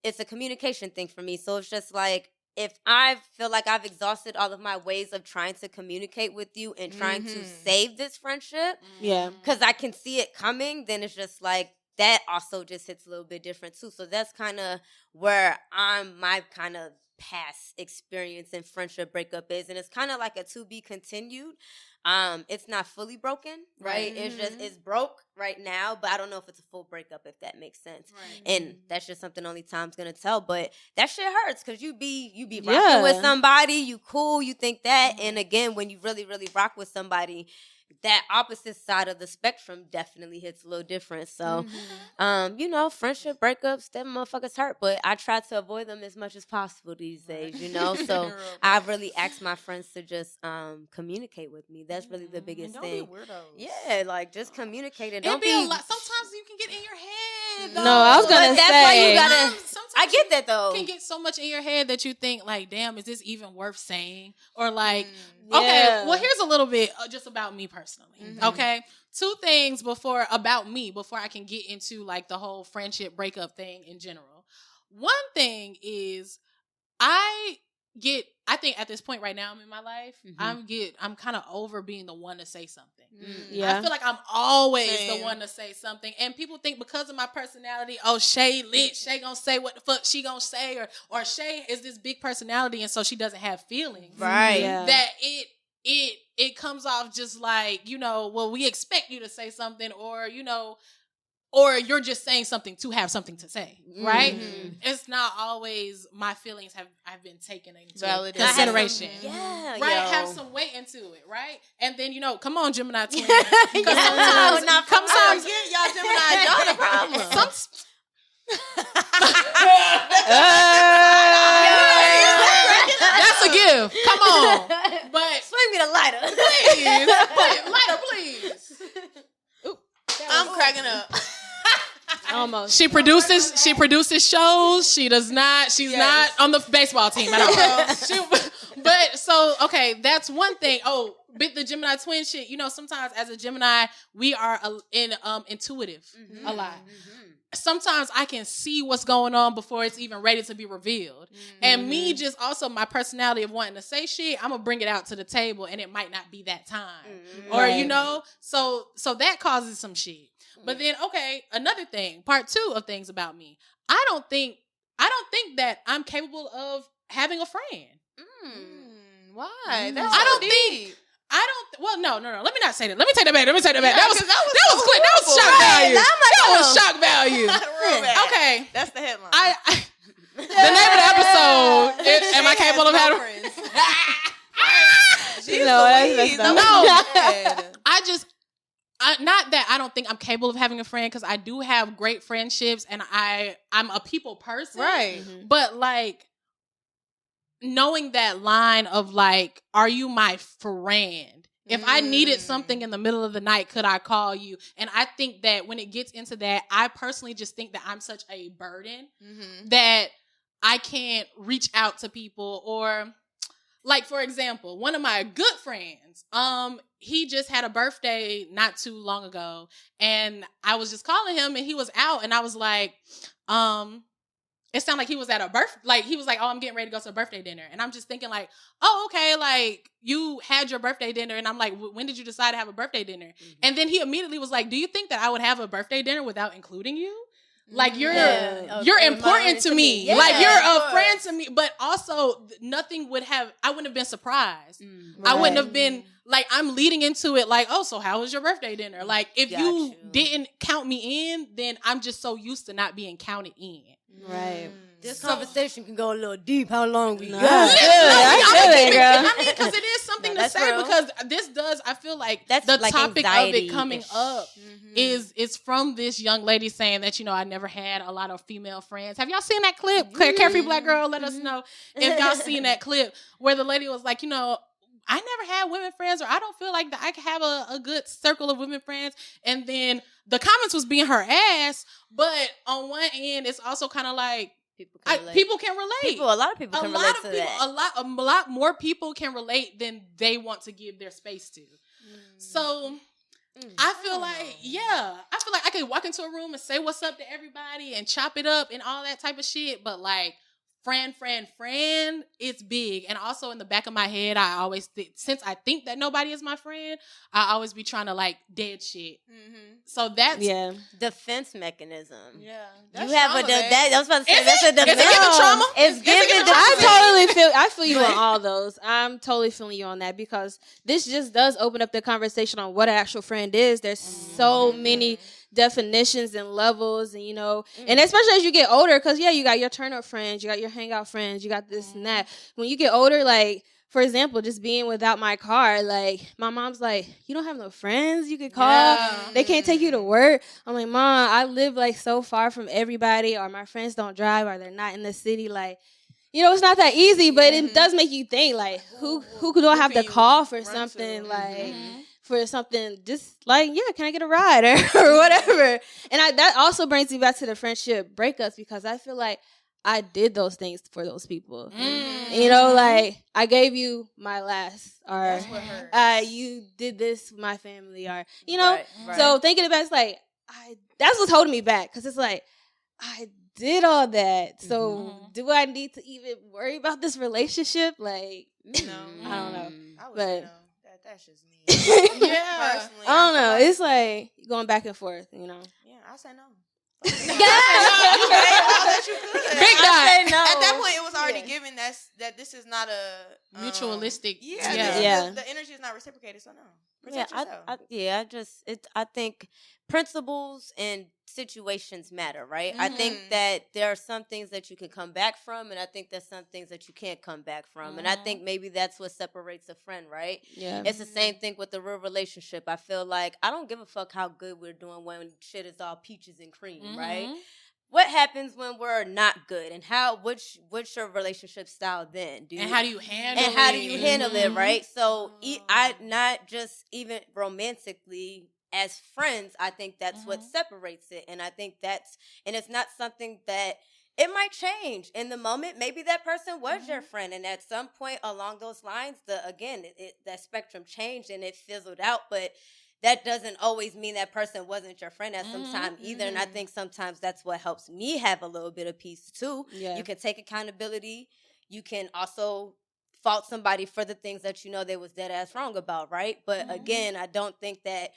it's a communication thing for me. So it's just like, if I feel like I've exhausted all of my ways of trying to communicate with you and trying to save this friendship, because I can see it coming, then it's just like, that also just hits a little bit different too. So that's kind of where my kind of past experience in friendship breakup is. And it's kind of like a to be continued. It's not fully broken, right? It's broke right now, but I don't know if it's a full breakup, if that makes sense. Right. And that's just something only time's gonna tell. But that shit hurts because you be rocking with somebody, you cool, you think that, and again, when you really, really rock with somebody, that opposite side of the spectrum definitely hits a little different. So, friendship breakups, them motherfuckers hurt, but I try to avoid them as much as possible these days, So I really ask my friends to just communicate with me. That's really the biggest thing. Don't be weirdos. Yeah, like just communicate and don't be a lot. Sometimes you can get in your head. Though. No, I was gonna say. That's why you gotta. I get that though. You can get so much in your head that you think like, damn, is this even worth saying? Or like, okay, well, here's a little bit just about me personally. Okay, 2 things about me before I can get into like the whole friendship breakup thing in general. One thing is I think at this point right now in my life, I'm kind of over being the one to say something. I feel like I'm always the one to say something. And people think because of my personality, oh, Shay lit, Shay gonna say what the fuck she gonna say, or Shay is this big personality and so she doesn't have feelings. Right. That it comes off just like, well, we expect you to say something, or you're just saying something to have something to say, right? It's not always my feelings have been taken into consideration. Have some weight into it, right? And then, come on, Gemini twin. Sometimes y'all Gemini, y'all the problem. That's a gift. Come on. But swing me the lighter. Please. Lighter, please. I'm cracking up. Almost. She produces shows. She's not on the baseball team at all. But so, okay, that's one thing. Oh, but the Gemini twin shit, sometimes as a Gemini, we are intuitive a lot. Sometimes I can see what's going on before it's even ready to be revealed. And me just also my personality of wanting to say shit, I'm going to bring it out to the table and it might not be that time. Or, so that causes some shit. But then, okay, another thing, part 2 of things about me. I don't think that I'm capable of having a friend. Why? That's I don't deep. think. Well, no. Let me not say that. Let me take that back. Yeah, that was quick. That was shock value. That was shock value. Real bad. Okay. That's the headline. The name of the episode is, am I capable of having friends? Not that I don't think I'm capable of having a friend, because I do have great friendships and I'm a people person. Right. But like, knowing that line of like, are you my friend? If I needed something in the middle of the night, could I call you? And I think that when it gets into that, I personally just think that I'm such a burden that I can't reach out to people. Or like, for example, one of my good friends, he just had a birthday not too long ago, and I was just calling him and he was out, and I was like, it sounded like he was at a he was like, oh, I'm getting ready to go to a birthday dinner. And I'm just thinking like, oh, okay, like you had your birthday dinner. And I'm like, when did you decide to have a birthday dinner? And then he immediately was like, do you think that I would have a birthday dinner without including you? Like you're important to me. Yeah, like you're a friend to me. But also I wouldn't have been surprised. I wouldn't have been like, I'm leading into it like, oh, so how was your birthday dinner? Like if you didn't count me in, then I'm just so used to not being counted in. Right. This conversation can go a little deep. How long we got? I mean, because it is something to say. real. Because this does, I feel like That's the like topic of anxiety-ish. it coming up is from this young lady saying that, I never had a lot of female friends. Have y'all seen that clip? Carefree Black Girl, let us know if y'all seen that clip where the lady was like, I never had women friends, or I don't feel like that I could have a good circle of women friends. And then the comments was being her ass, but on one end, it's also kind of like people can relate. A lot of people can relate to that. A lot more people can relate than they want to give their space to. So I feel like, I could walk into a room and say what's up to everybody and chop it up and all that type of shit, but like, friend, it's big. And also in the back of my head, I always since I think that nobody is my friend, I always be trying to like dead shit. So that's defense mechanism. Yeah, you have a that. I was about to say that's a defense. Is it giving trauma? It's giving. I feel you on all those. I'm totally feeling you on that, because this just does open up the conversation on what an actual friend is. There's so many definitions and levels, and and especially as you get older, because you got your turn up friends, you got your hangout friends, you got this and that. When you get older, like for example, just being without my car, like my mom's like, you don't have no friends you could call, they can't take you to work. I'm like, Mom, I live like so far from everybody, or my friends don't drive, or they're not in the city. Like, it's not that easy, but it does make you think like, who do I have to call for something like for something just like, can I get a ride or whatever? And that also brings me back to the friendship breakups, because I feel like I did those things for those people. Like I gave you my last, or you did this with my family, or right. So thinking about it's like that's what's holding me back, because it's like I did all that. So do I need to even worry about this relationship? Like, no, I don't know. I would but say no. That's just me. Personally, I don't know. It's like going back and forth, Yeah, I say no. Big At that point, it was already given that this is not a mutualistic. The energy is not reciprocated, so no. Protect yourself. I think principles and situations matter, right? I think that there are some things that you can come back from, and I think there's some things that you can't come back from. And I think maybe that's what separates a friend, right? Yeah. It's the same thing with the real relationship. I feel like I don't give a fuck how good we're doing when shit is all peaches and cream, right? What happens when we're not good, and what's your relationship style then? And how do you handle it? And how do you handle it, right? So I not just even romantically, as friends, I think that's what separates it. And I think and it's not something that it might change in the moment. Maybe that person was your friend, and at some point along those lines, that spectrum changed and it fizzled out. But that doesn't always mean that person wasn't your friend at some time either. And I think sometimes that's what helps me have a little bit of peace too. Yeah. You can take accountability. You can also fault somebody for the things that they was dead ass wrong about, right? But again, I don't think that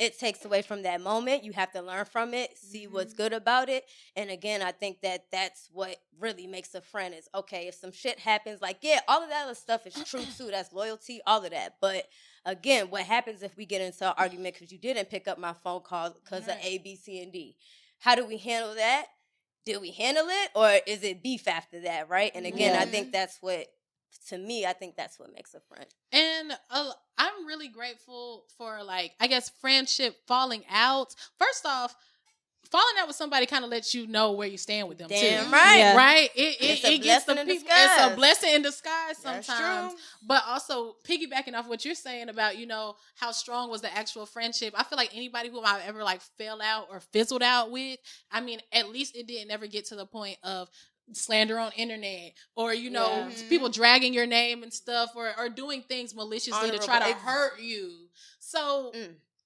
it takes away from that moment. You have to learn from it, see what's good about it. And again, I think that that's what really makes a friend is, okay, if some shit happens, like, yeah, all of that other stuff is true too. That's loyalty, all of that. But again, what happens if we get into an argument because you didn't pick up my phone call because of A, B, C, and D? How do we handle that? Do we handle it, or is it beef after that, right? And again, I think that's what, to me, I think that's what makes a friend. And I'm really grateful for, like, I guess friendship falling out. First off, falling out with somebody kind of lets you know where you stand with them. Damn too. right. Yeah. Right? It's It gets the blessing in people. disguise. It's a blessing in disguise sometimes. That's true. But also piggybacking off what you're saying about, you know, how strong was the actual friendship. I feel like anybody who I've ever like fell out or fizzled out with, I mean, at least it didn't ever get to the point of slander on internet or, you know, people dragging your name and stuff or doing things maliciously to try to hurt you. So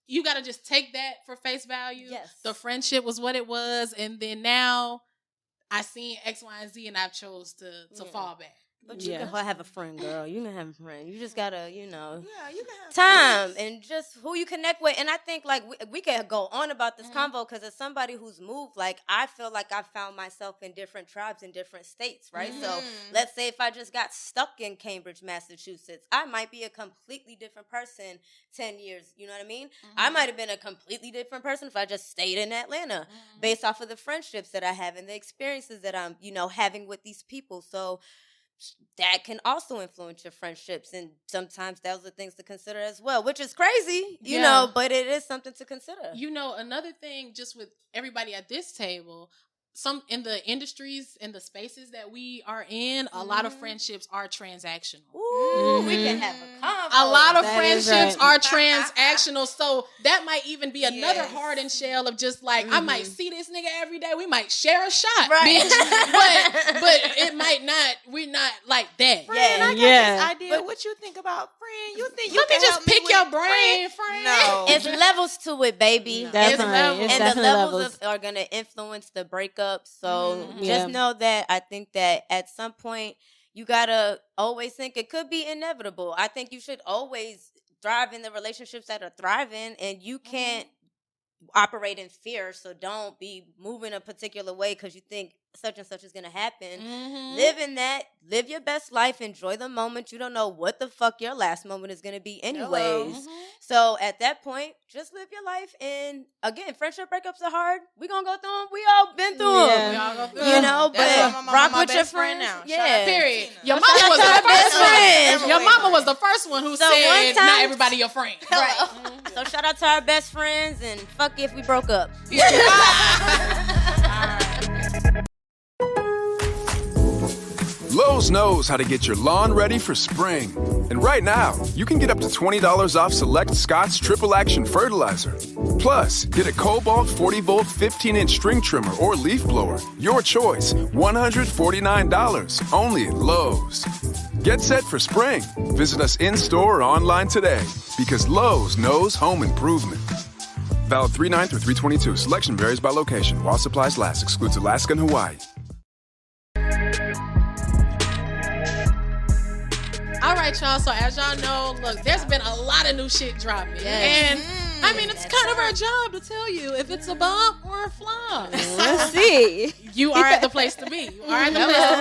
you got to just take that for face value. Yes. The friendship was what it was. And then now I seen X, Y, and Z and I chose to fall back. But you can have a friend, girl. You can have a friend. You just gotta, you know, Yeah, you can have time and just who you connect with. And I think like we could go on about this convo because as somebody who's moved, like I feel like I found myself in different tribes in different states, right? So let's say if I just got stuck in Cambridge, Massachusetts, I might be a completely different person 10 years. You know what I mean? I might have been a completely different person if I just stayed in Atlanta based off of the friendships that I have and the experiences that I'm, you know, having with these people. So that can also influence your friendships, and sometimes those are things to consider as well, which is crazy, you know, but it is something to consider. You know, another thing just with everybody at this table, some in the industries and the spaces that we are in, a lot of friendships are transactional. Ooh, we can have a convo. A lot of That friendships is are transactional, so that might even be another hardened shell of just like I might see this nigga every day. We might share a shot, Right. bitch. but it might not. We're not like that. Friend, I got this idea. What you think about friend? You think you Let me can just help me pick with your brain, friend. No. It's levels to it, baby. Definitely. It's and the definitely levels are going to influence the breakup. So just know that I think that at some point you got to always think it could be inevitable. I think you should always thrive in the relationships that are thriving, and you can't operate in fear. So don't be moving a particular way because you think such and such is going to happen. Live in that. Live your best life. Enjoy the moment. You don't know what the fuck your last moment is going to be anyways. So at that point, just live your life. And again, friendship breakups are hard. We going to go through them. We all been through them. We all go through You know, That's why but my rock mama with my your best friend friends. now. Shout out to Period. Tina. Your Shout mama out was to our the best first one. friend. Your mama was the first one who So said, one time- "Not everybody your friend." Right. So shout out to our best friends and fuck if we broke up. Lowe's knows how to get your lawn ready for spring. And right now, you can get up to $20 off select Scott's Triple Action Fertilizer. Plus, get a Cobalt 40-volt 15-inch string trimmer or leaf blower. Your choice, $149, only at Lowe's. Get set for spring. Visit us in-store or online today because Lowe's knows home improvement. Valid 3/9 through 3/22. Selection varies by location. While supplies last. Excludes Alaska and Hawaii. All right, y'all. So as y'all know, look, there's been a lot of new shit dropping. And I mean, it's kind of our job to tell you if it's a bump or a flop. Let's see. You are at the place to be. You are at the place to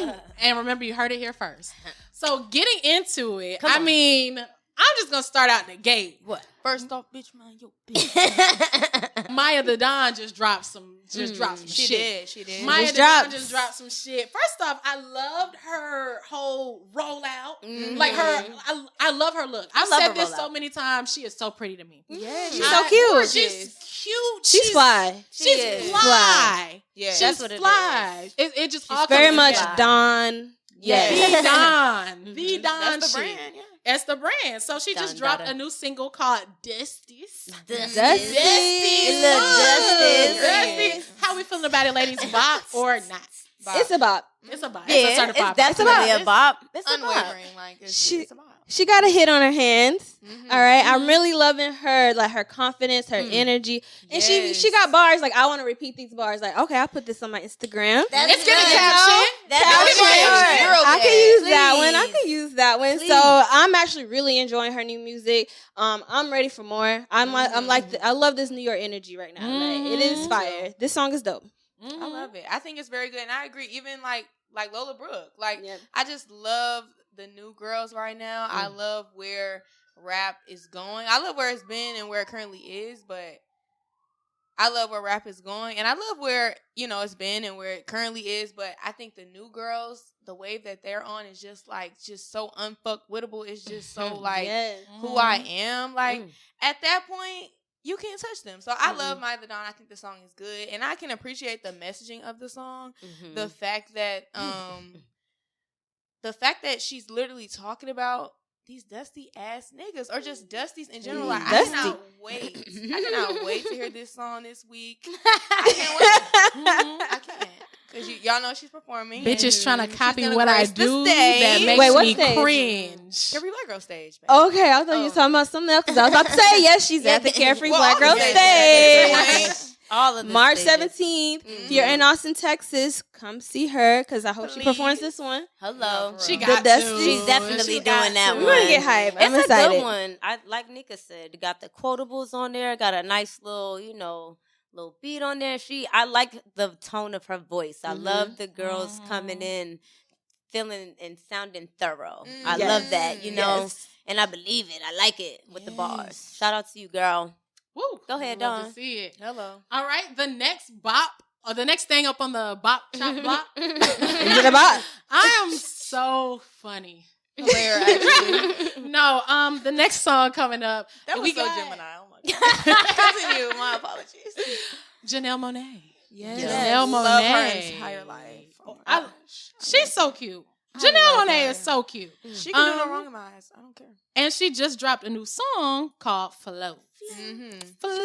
be. And remember, you heard it here first. So getting into it, I mean, I'm just going to start out the gate. What? First off, bitch, man, yo, bitch. Maya the Don just dropped some shit. She did. Maya the Don just dropped some shit. First off, I loved her whole rollout. Like I love her look. I've said this so many times. She is so pretty to me. Yeah, She's so cute. She's cute. She's fly. She's fly. Yeah, She's that's what it fly. It just all Very comes much together. Dawn. The Don. The Don That's the shit. brand, yeah. That's the brand. So she just Don dropped Dada. a new single called Dusties. Dusties. Dusties. How we feeling about it, ladies? Bop or not? It's a bop. It's a bop. Yeah, It's a certified it's definitely bop. a bop. It's a bop. Unwavering, like it's a bop. She got a hit on her hands. All right, I'm really loving her, like her confidence, her energy, and she got bars. Like I want to repeat these bars. Like okay, I'll put this on my Instagram. It's getting caption. I can use that one. I can use that one. Please. So I'm actually really enjoying her new music. I'm ready for more. I love this New York energy right now. Like, it is fire. This song is dope. I love it. I think it's very good, and I agree. Even like Lola Brooke. Like I just love the new girls right now. I love where rap is going. I love where it's been and where it currently is, but I love where rap is going, and I love where it's been and where it currently is. But I think the new girls, the wave that they're on, is just so unfuckwittable. It's just so who I am. Like at that point, you can't touch them. So I love My The Dawn. I think the song is good, and I can appreciate the messaging of the song. The fact that she's literally talking about these dusty ass niggas or just dusties in general. Like, I cannot wait to hear this song this week. I can't wait. I can't. Because y'all know she's performing. Bitches trying to copy what I do that makes me cringe. CareFreeBlackGirl stage. Baby. Okay, I thought you were talking about something else because I was about to say, yes, she's at the CareFreeBlackGirl stage. All of March 17th. If you're in Austin, Texas, come see her because I hope she performs this one. Hello. She got to. She's definitely doing that one. We're going to get hype. I'm it's excited. a good one. Like Nika said, got the quotables on there, got a nice little, little beat on there. I like the tone of her voice. I love the girls coming in feeling and sounding thorough. I love that, and I believe it. I like it with the bars. Shout out to you, girl. Woo. Go ahead, Love Dawn. to see it. Hello. All right, the next bop, or the next thing up on the bop chop block. Is it a bop? I am so funny. Hilarious, actually. No, the next song coming up. That was Gemini. Oh my God. Continue. My apologies. Janelle Monáe. Yes. Janelle Monáe. Love her entire life. Oh my gosh. She's so cute. Janelle Monáe is so cute. She can do no wrong in my eyes. I don't care. And she just dropped a new song called Float. Float.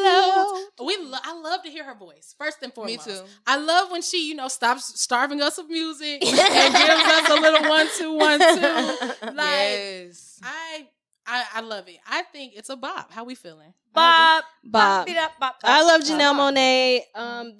I love to hear her voice, first and foremost. Me too. I love when she, stops starving us of music and gives us a little 1-2-1-2. Like, yes. I love it. I think it's a bop. How we feeling? Bop. I love Janelle Monáe.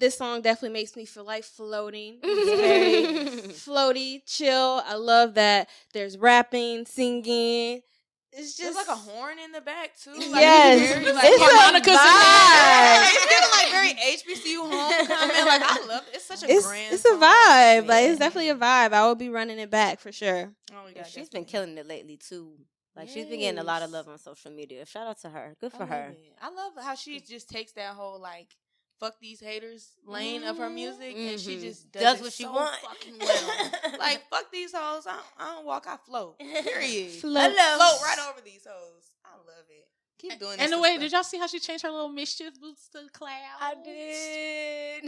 This song definitely makes me feel like floating. It's very floaty, chill. I love that there's rapping, singing. It's just there's like a horn in the back too. Like, yes, very, like, it's harmonicas a vibe. It's giving like very HBCU homecoming. Like I love it. It's such a grand. It's a vibe. Like it's definitely a vibe. I will be running it back for sure. Oh my God, she's been killing it lately too. Like she's been getting a lot of love on social media. Shout out to her. Good for her. I love how she just takes that whole like fuck these haters lane of her music and she just does what she wants fucking well. Like fuck these hoes. I don't walk. I float. Period. Float right over these hoes. I love it. Keep doing. And the way, did y'all see how she changed her little mischief boots to the cloud? I did.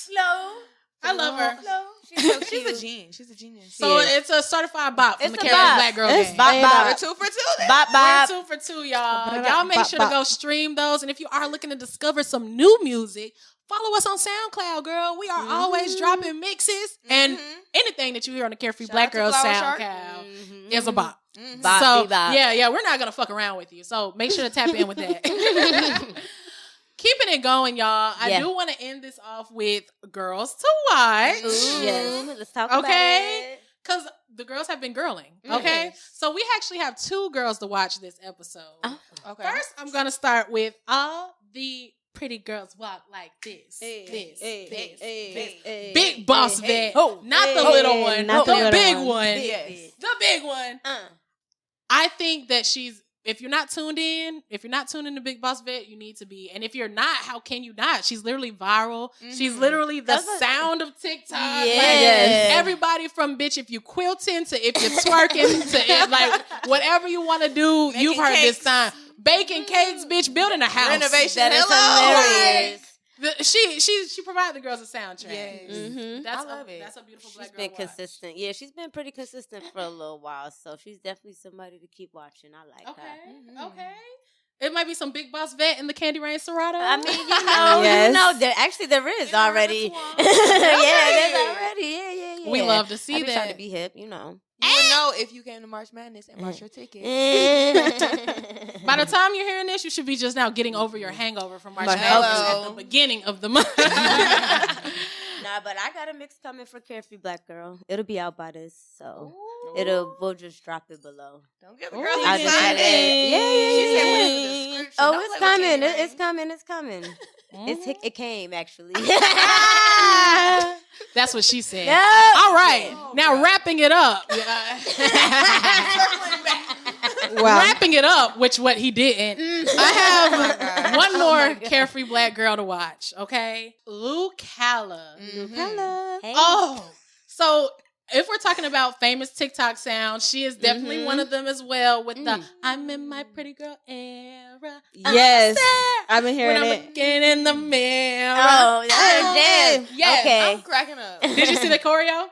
Float. I love her. She's a genius. She's a genius. So it's a certified bop from the CareFreeBlackGirl It's game. bop. We're 2 for 2. Bop. We're 2 for 2, y'all. Y'all make sure to go stream those. And if you are looking to discover some new music, follow us on SoundCloud, girl. We are always dropping mixes. And anything that you hear on the CareFreeBlackGirl SoundCloud is a bop. Bop. Yeah, we're not going to fuck around with you. So make sure to tap in with that. Keeping it going, y'all. I do want to end this off with Girls to Watch. Yes. Let's talk about it. Because the girls have been girling. Okay. So we actually have 2 girls to watch this episode. Okay. First, I'm going to start with all the pretty girls walk like this. This. Big boss vet. Not the little one. Not the big one. one. Yes. The big one. I think that if you're not tuned in to Big Boss Vet, you need to be. And if you're not, how can you not? She's literally viral. She's literally the sound of TikTok. Yes. Like, everybody from bitch, if you quilting to if you're twerking to like whatever you want to do, you've heard this time. Baking cakes, bitch, building a house. Renovation. That is hilarious. She provided the girls a soundtrack. Yes. That's I love it. That's a beautiful black She's girl been consistent. Yeah, she's been pretty consistent for a little while. So she's definitely somebody to keep watching. I like her. Okay. It might be some Big Boss Vet in the Candy Raine Serato. I mean, there is already. There's already. Yeah. We love to see I be that. trying to be hip, You would know know if you came to March Madness and bought your ticket. By the time you're hearing this, you should be just now getting over your hangover from March Madness at the beginning of the month. Nah, but I got a mix coming for Carefree Black Girl. It'll be out by this, so we'll just drop it below. Don't get the girl excited. Oh, it's coming. It's coming. It's coming. It came actually. That's what she said. Yep. All right, now wrapping it up. Wrapping it up, which what he didn't. I have one more Carefree Black Girl to watch. Okay, Lucala. Hey. Oh, so if we're talking about famous TikTok sounds, she is definitely one of them as well. With the "I'm in my pretty girl era." Yes, I've been hearing when I'm it. looking in the mirror. Oh, damn. Yes. Okay. I'm cracking up. Did you see the choreo?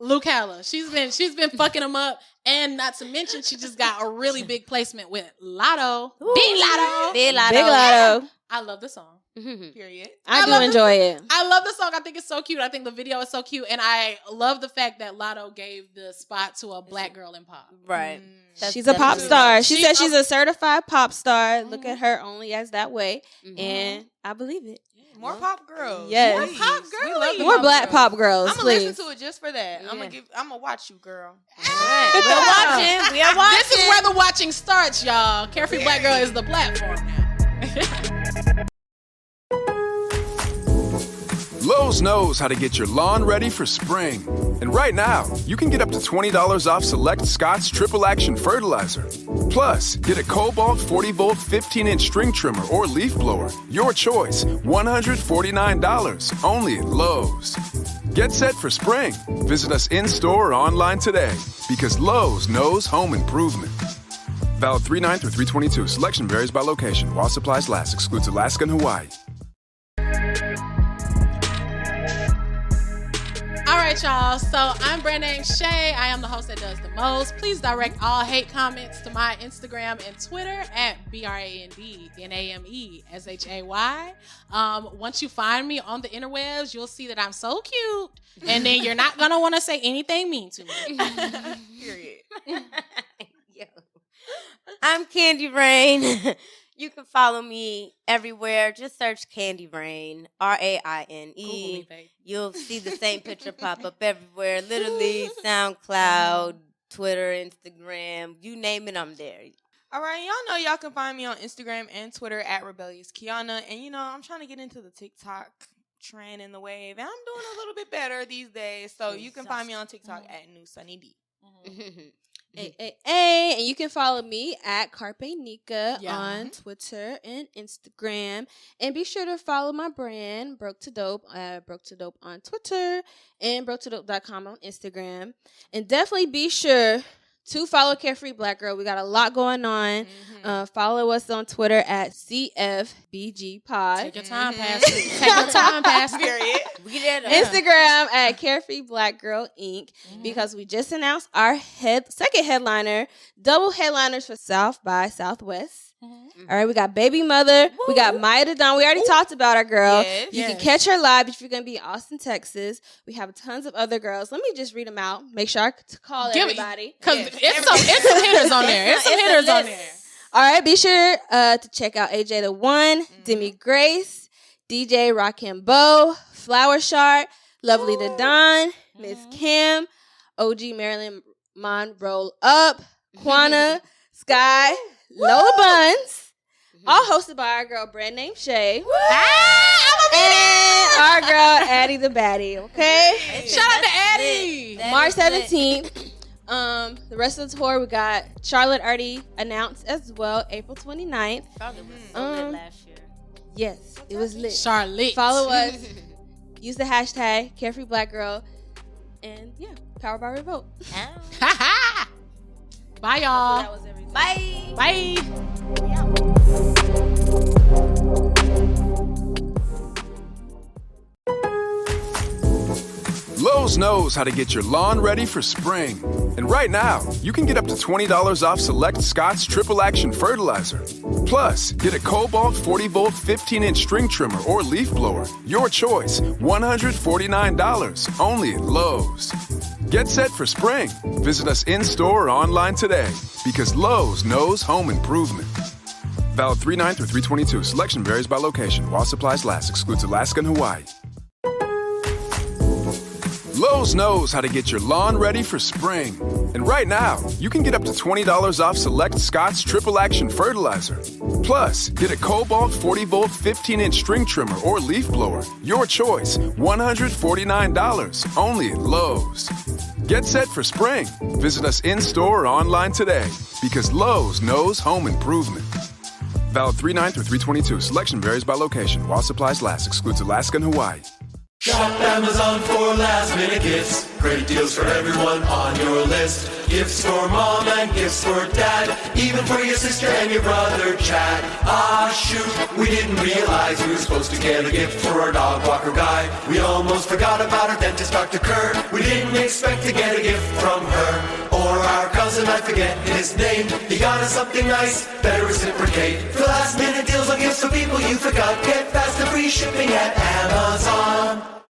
Lucala. She's been fucking them up, and not to mention she just got a really big placement with Lotto. Big Lotto. Big Lotto. Big Lotto. I love the song. Period. I do enjoy it. I love the song. I think it's so cute. I think the video is so cute, and I love the fact that Lotto gave the spot to a black girl in pop. Right. She's a pop star. She said she's a certified pop star. Look at her only as that way, and I believe it. More pop girls. Yes. More pop girls. More black pop girls, I'm gonna please. listen to it just for that. I'm gonna watch you, girl. We're watching. We are watching. This is where the watching starts, y'all. Carefree Black Girl is the platform now. Lowe's knows how to get your lawn ready for spring. And right now, you can get up to $20 off select Scott's Triple Action Fertilizer. Plus, get a Cobalt 40-volt 15-inch string trimmer or leaf blower. Your choice, $149, only at Lowe's. Get set for spring. Visit us in-store or online today because Lowe's knows home improvement. Valid 3/9 through 3/22. Selection varies by location. While supplies last. Excludes Alaska and Hawaii. All right, y'all. So I'm BrandNameShay. I am the host that does the most. Please direct all hate comments to my Instagram and Twitter at BrandNameShay. Once you find me on the interwebs, you'll see that I'm so cute, and then you're not gonna want to say anything mean to me. Period. Yo. I'm Candy Raine. You can follow me everywhere. Just search Candy Raine, Raine. Google me, babe. You'll see the same picture pop up everywhere. Literally, SoundCloud, Twitter, Instagram, you name it, I'm there. All right, y'all know y'all can find me on Instagram and Twitter at Rebellious Kiana. And, I'm trying to get into the TikTok trend and the wave. And I'm doing a little bit better these days. So you can find me on TikTok at New Sunny D. And you can follow me at Carpe Nika on Twitter and Instagram. And be sure to follow my brand, Broke to Dope, Broke to Dope on Twitter and broketodope.com on Instagram. And definitely be sure to follow Carefree Black Girl. We got a lot going on. Follow us on Twitter at CFBGPod. Take your time, Pastor. Take your time, Pastor. Period. Instagram at Carefree Black Girl Inc. Because we just announced our second headliner, double headliners for South by Southwest. All right, we got Baby Mother. We got Maya Dadon. We already talked about our girl. You can catch her live if you're going to be in Austin, Texas. We have tons of other girls. Let me just read them out. Make sure I call everybody. Because it's some hitters on there. It's some hitters on there. All right, be sure to check out AJ the One, Demi Grace, DJ Rakim Bo, Flower Shard, Lovely the Don, Miss Kim, OG Marilyn Monroe Up, Quanna, Sky, Lola Buns, all hosted by our girl BrandNameShay. And our girl Addie the Baddie, okay? Shout out to Addie. March 17th. The rest of the tour, we got Charlotte already announced as well, April 29th. Charlotte was so lit last year. Yes, it was lit. Charlotte. Follow us. Use the hashtag CareFreeBlackGirl. And powered by Revolt. Bye, y'all. That was everything. Bye. Bye. Lowe's knows how to get your lawn ready for spring. And right now, you can get up to $20 off select Scott's Triple Action Fertilizer. Plus, get a Cobalt 40-volt 15-inch string trimmer or leaf blower. Your choice, $149, only at Lowe's. Get set for spring. Visit us in-store or online today because Lowe's knows home improvement. Valid 3/9 through 3/22. Selection varies by location. While supplies last. Excludes Alaska and Hawaii. Lowe's knows how to get your lawn ready for spring. And right now, you can get up to $20 off select Scott's Triple Action Fertilizer. Plus, get a Cobalt 40-volt 15-inch string trimmer or leaf blower. Your choice, $149, only at Lowe's. Get set for spring. Visit us in-store or online today because Lowe's knows home improvement. Valid 3/9 through 3/22. Selection varies by location. While supplies last. Excludes Alaska and Hawaii. Shop Amazon for last minute gifts. Great deals for everyone on your list. Gifts for mom and gifts for dad. Even for your sister and your brother Chad. Ah shoot, we didn't realize we were supposed to get a gift for our dog walker guy. We almost forgot about our dentist Dr. Kerr. We didn't expect to get a gift from her. Or our cousin, I forget his name. He got us something nice, better reciprocate. For last minute deals on gifts for people you forgot. Get fast and free shipping at Amazon.